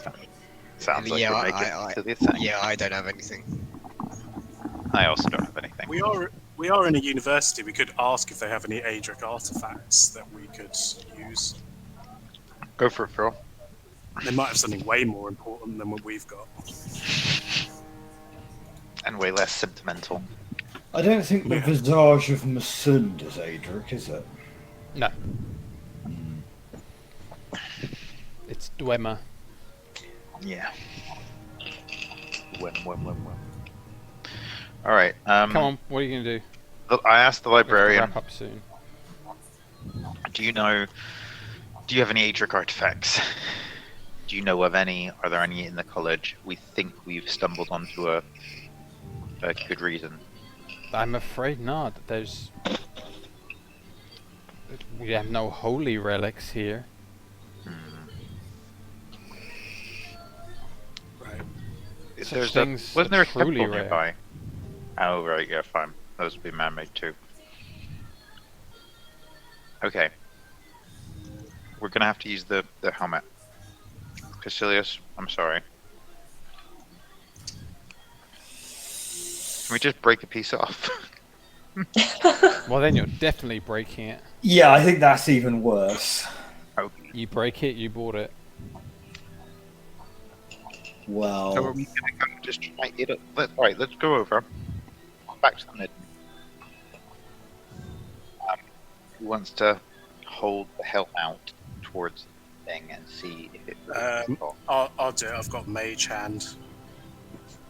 Sounds like Yeah, we're making I- it to the thing. Yeah, I don't have anything. I also don't have anything. We are in a university. We could ask if they have any Adric artifacts that we could use. Go for it, Phil. They might have something way more important than what we've got. And way less sentimental. I don't think the visage of Masund is Adric, is it? No. It's Dwemer. Yeah. When. All right. Come on, what are you going to do? Look, I asked the We have to librarian. wrap up soon. Do you have any Adric artifacts? Do you know of any? Are there any in the college? We think we've stumbled onto a good reason. I'm afraid not. We have no holy relics here. Right. Such things Wasn't are there a truly temple rare. nearby? Oh, right, yeah, fine. Those would be man-made too. Okay. We're gonna have to use the helmet. Caecilius, I'm sorry. Can we just break a piece off? Well, then you're definitely breaking it. Yeah, I think that's even worse. Okay. You break it, you bought it. Well, So are we gonna go just try it? Alright, let's go over. Back to the mid. Who wants to hold the helm out towards the thing and see if it really I'll do it. I've got Mage Hand.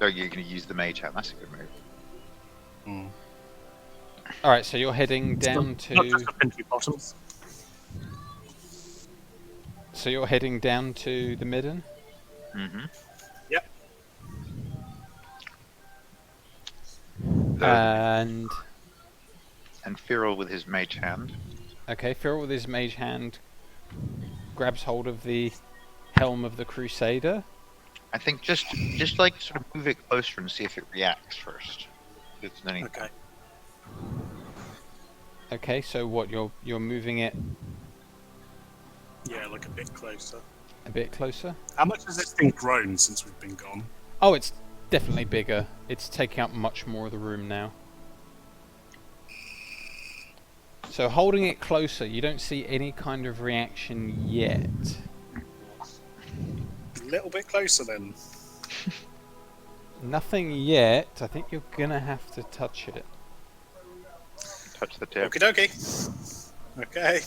Oh, you're going to use the mage hand. That's a good move. Mm. Alright, so you're heading down Not to... just the pinky bottoms. So you're heading down to the midden? Mm-hmm. Yep. And... And Firil with his mage hand. Okay, Phil with his mage hand grabs hold of the helm of the Crusader. I think just like sort of move it closer and see if it reacts first. If there's any- Okay. Okay, so what, you're moving it Yeah, like a bit closer. a bit closer? How much has this thing grown since we've been gone? Oh, it's definitely bigger. It's taking up much more of the room now. So holding it closer, you don't see any kind of reaction yet. A little bit closer then. Nothing yet. I think you're gonna have to touch it. touch the tip. Okie dokie. Okay.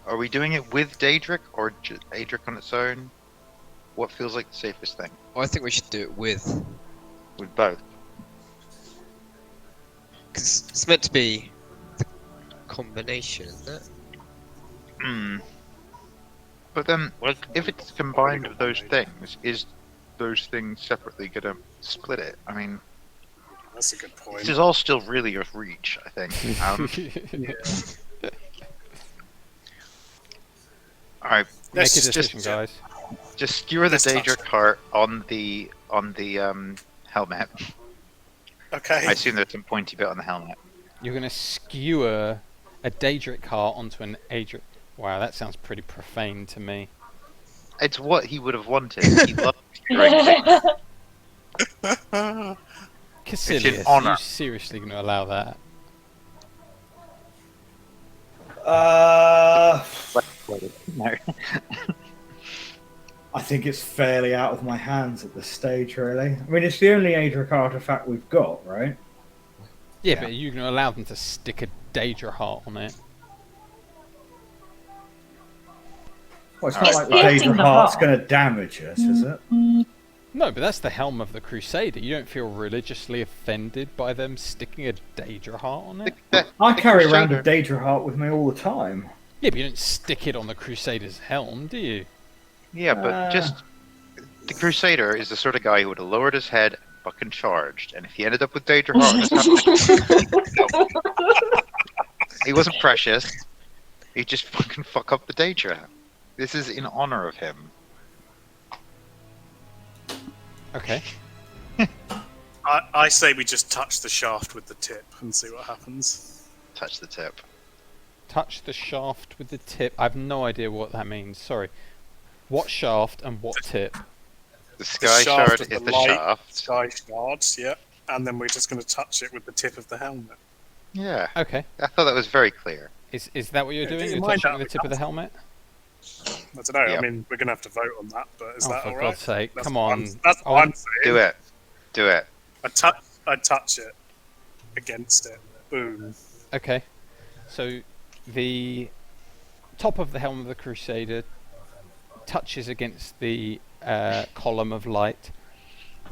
Are we doing it with Daedric or Daedric on its own? What feels like the safest thing? Well, I think we should do it with, With both. because it's meant to be the combination, isn't it? Hmm. But then, if it's combined with those things, is those things separately gonna split it? I mean, That's a good point. this is all still really of reach, I think. Yeah. Alright, Make a Let's decision, just- guys. just skewer the Let's touch Daedric heart on the helmet. Okay. I assume there's some pointy bit on the helmet. You're gonna skewer a Daedric heart onto an Adric. Wow, that sounds pretty profane to me. It's what he would have wanted. He loves skewering things. Caecilius, honour. you seriously gonna allow that? No. I think it's fairly out of my hands at this stage, really. I mean, it's the only Adric artifact we've got, right? Yeah, but you're gonna allow them to stick a Daedra heart on it. Well, it's It's not like the hitting Daedra the heart's heart. going to damage us, is it? No, but that's the helm of the Crusader. You don't feel religiously offended by them sticking a Daedra heart on it? I The carry around a Crusader- Daedra heart with me all the time. Yeah, but you don't stick it on the Crusader's helm, do you? Yeah, but just the Crusader is the sort of guy who would have lowered his head and fucking charged, and if he ended up with Daedra heart on his helmet, he wasn't precious. He'd just fucking fuck up the Daedra. This is in honor of him. Okay. I say we just touch the shaft with the tip and see what happens. Touch the tip. Touch the shaft with the tip. I have no idea what that means. Sorry. What shaft and what tip? The Sky Shard is the light shaft. Sky shards, yeah. And then we're just going to touch it with the tip of the helmet. Yeah. Okay. I thought that was very clear. Is that what you're Yeah, doing? do you You're mind touching that? the tip of the helmet? I don't know. Yep. I mean, we're going to have to vote on that, but is Oh, that for all right? God's sake! That's Come what on. That's what I'm saying. Do it. Do it. I touch it against it. Boom. Okay. So the top of the helm of the Crusader touches against the column of light,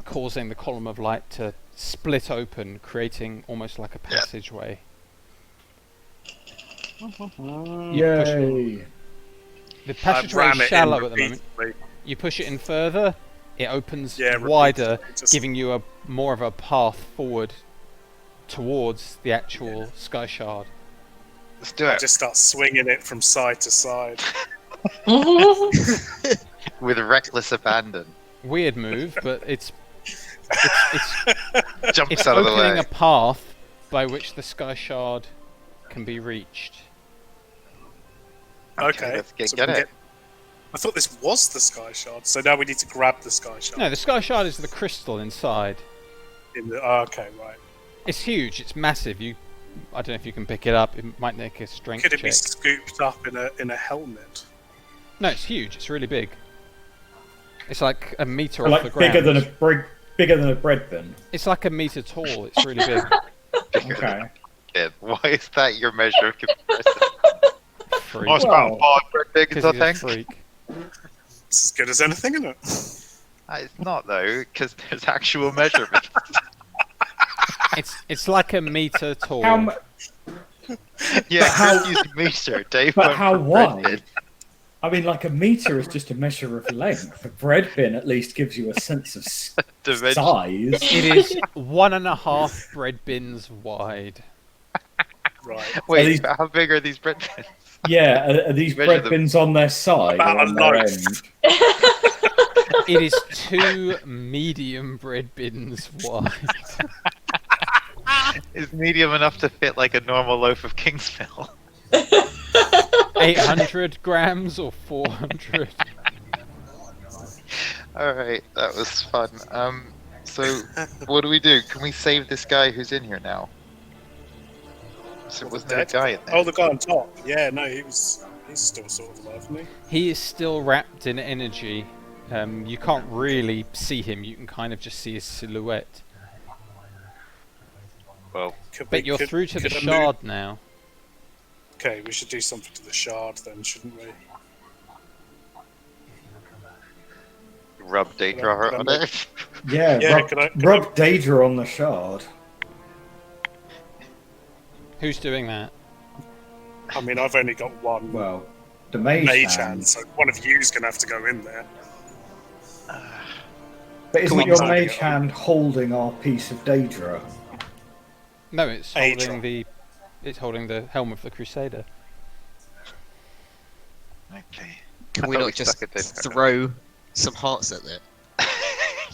causing the column of light to split open, creating almost like a passageway. Yay! The passageway is ram it in shallow at the moment. repeatedly. You push it in further, it opens Yeah, wider, repeatedly, just- giving you a more of a path forward towards the actual Sky Shard. Let's do I it. just start swinging it from side to side. With reckless abandon. Weird move, but it's Jumps out of the opening way. a path by which the Sky Shard can be reached. Okay, let's get so we it. can I thought this was the Sky Shard, so now we need to grab the Sky Shard. No, the Sky Shard is the crystal inside. Okay, right. It's huge. It's massive. I don't know if you can pick it up. It might make a strength Could it check. be scooped up in a helmet? No, it's huge. It's really big. It's like a meter off the Like ground. bigger than a bread bin. It's like a meter tall. It's really big. Okay. Why is that your measure of comparison? Freak. Oh, it's about 5 bread bigs, I Because he's a think. freak. It's as good as anything, isn't it? It's not though, because there's actual measurement. It's like a meter tall. How mu- Yeah, how- Chris used meter. Dave But went how for bread wide? bin. I mean, like a meter is just a measure of length. A bread bin at least gives you a sense of Dimension. size. It is 1.5 bread bins wide. Right. Wait, these- but how big are these bread bins? Yeah, are these Measure bread them. bins on their side About or on a their loaf. end? It is 2 medium bread bins wide. Is medium enough to fit like a normal loaf of Kingsmill? 800 grams or 400. Alright, that was fun. So what do we do? Can we save this guy who's in here now? So wasn't there a guy in there? Oh, the guy on top. Yeah, no, he's still sort of alive, isn't he? He is still wrapped in energy. You can't really see him. You can kind of just see his silhouette. Well, But you're through to the could I shard move- now. Okay, we should do something to the shard then, shouldn't we? rub Daedra on it. Yeah, Yeah, rub, can I- rub Daedra on the shard. Who's doing that? I mean, I've only got one Well, the mage, mage hand. hand, so one of you's gonna have to go in there. But isn't Come your on, mage Daedra. hand holding our piece of Daedra? No, it's Adra. holding the helm of the Crusader. Okay. Can we thought not we just stuck it in. throw some hearts at it?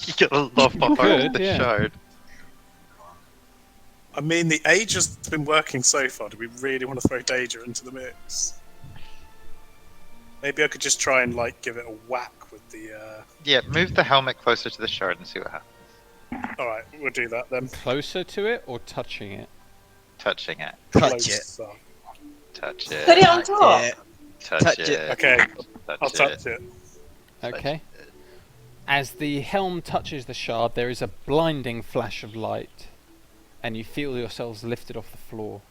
You get a love my heart could, with the yeah. shard. I mean, the age has been working so far. Do we really want to throw Daedra into the mix? Maybe I could just try and like give it a whack with the. Yeah, move the helmet closer to the shard and see what happens. All right, we'll do that then. Closer to it or touching it? Touching it. Touch it. Close up. Touch it. Put it on top. Yeah. Touch, Touch it. it. Okay, Touch I'll it. touch it. Okay. As the helm touches the shard, there is a blinding flash of light, and you feel yourselves lifted off the floor.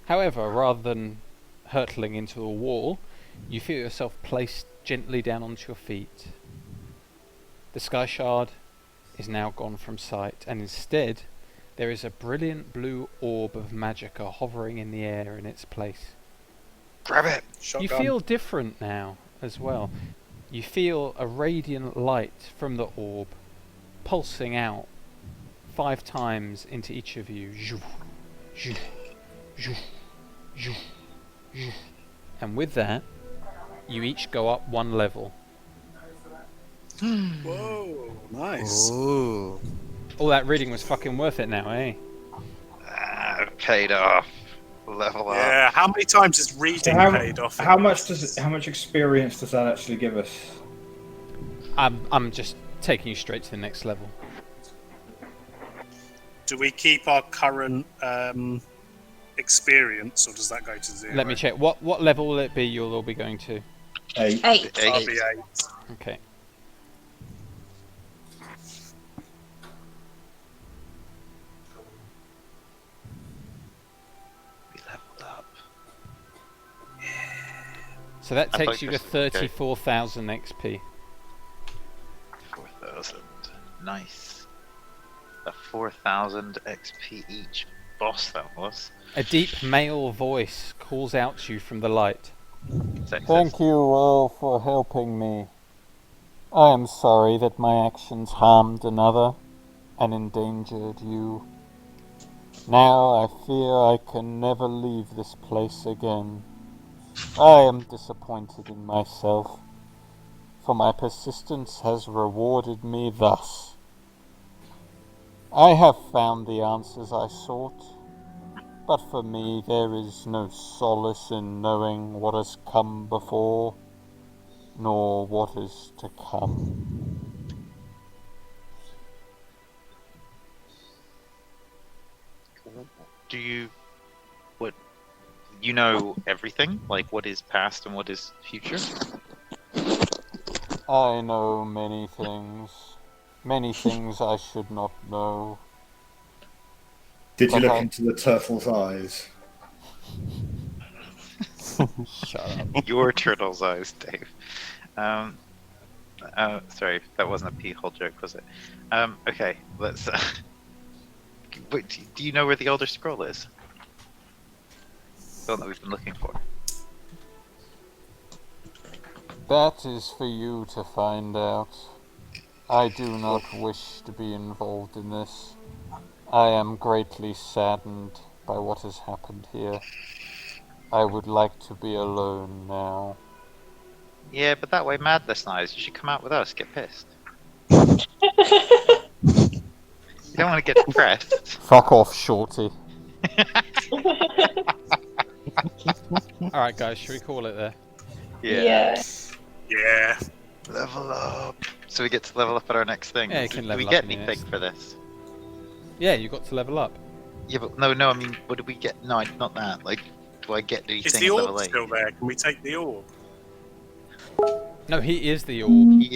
However, rather than hurtling into a wall, you feel yourself placed gently down onto your feet. The sky shard is now gone from sight, and instead there is a brilliant blue orb of magicka hovering in the air in its place. Grab it. Shotgun. You feel different now as well. You feel a radiant light from the orb pulsing out 5 times into each of you. Zhoo, zhoo, zhoo, zhoo, zhoo. And with that, you each go up 1 level. Whoa, nice. Ooh. All that reading was fucking worth it now, eh? Paid off. Level up. Yeah, how many times has reading paid off? How much experience does that actually give us? I'm just taking you straight to the next level. Do we keep our current experience, or does that go to 0? Let me check. What level will it be? You'll all be going to. 8. 8. I'll be 8. Okay. We leveled up. So that I takes thought you to this was okay. 34,000 XP. 4,000. Nice. A 4,000 XP each. Boss that was. A deep male voice calls out to you from the light. Sexist. Thank you all for helping me. I am sorry that my actions harmed another and endangered you. Now I fear I can never leave this place again. I am disappointed in myself, for my persistence has rewarded me thus. I have found the answers I sought, but for me there is no solace in knowing what has come before, nor what is to come. Do you... What... You know everything? Like, what is past and what is future? I know many things I should not know. Did you look Okay. into the turtle's eyes? Shut up. Your turtle's eyes, Dave. Sorry, that wasn't a pee hole joke, was it? Okay, let's... Wait, do you know where the Elder Scroll is? The one that we've been looking for. That is for you to find out. I do not wish to be involved in this. I am greatly saddened by what has happened here. I would like to be alone now. Yeah, but that way Madness Knives, you should come out with us, get pissed. You don't want to get depressed. Fuck off, Shorty. Alright guys, should we call it there? Yeah. Yeah. Level up. So we get to level up at our next thing. Yeah, you can Do level we up get in the anything next- for this? Yeah, you got to level up. Yeah, but no, I mean, what do we get? No, not that. Like, do I get anything Is the at orb level 8? still there? Can we take the orb? No, he is the orb. He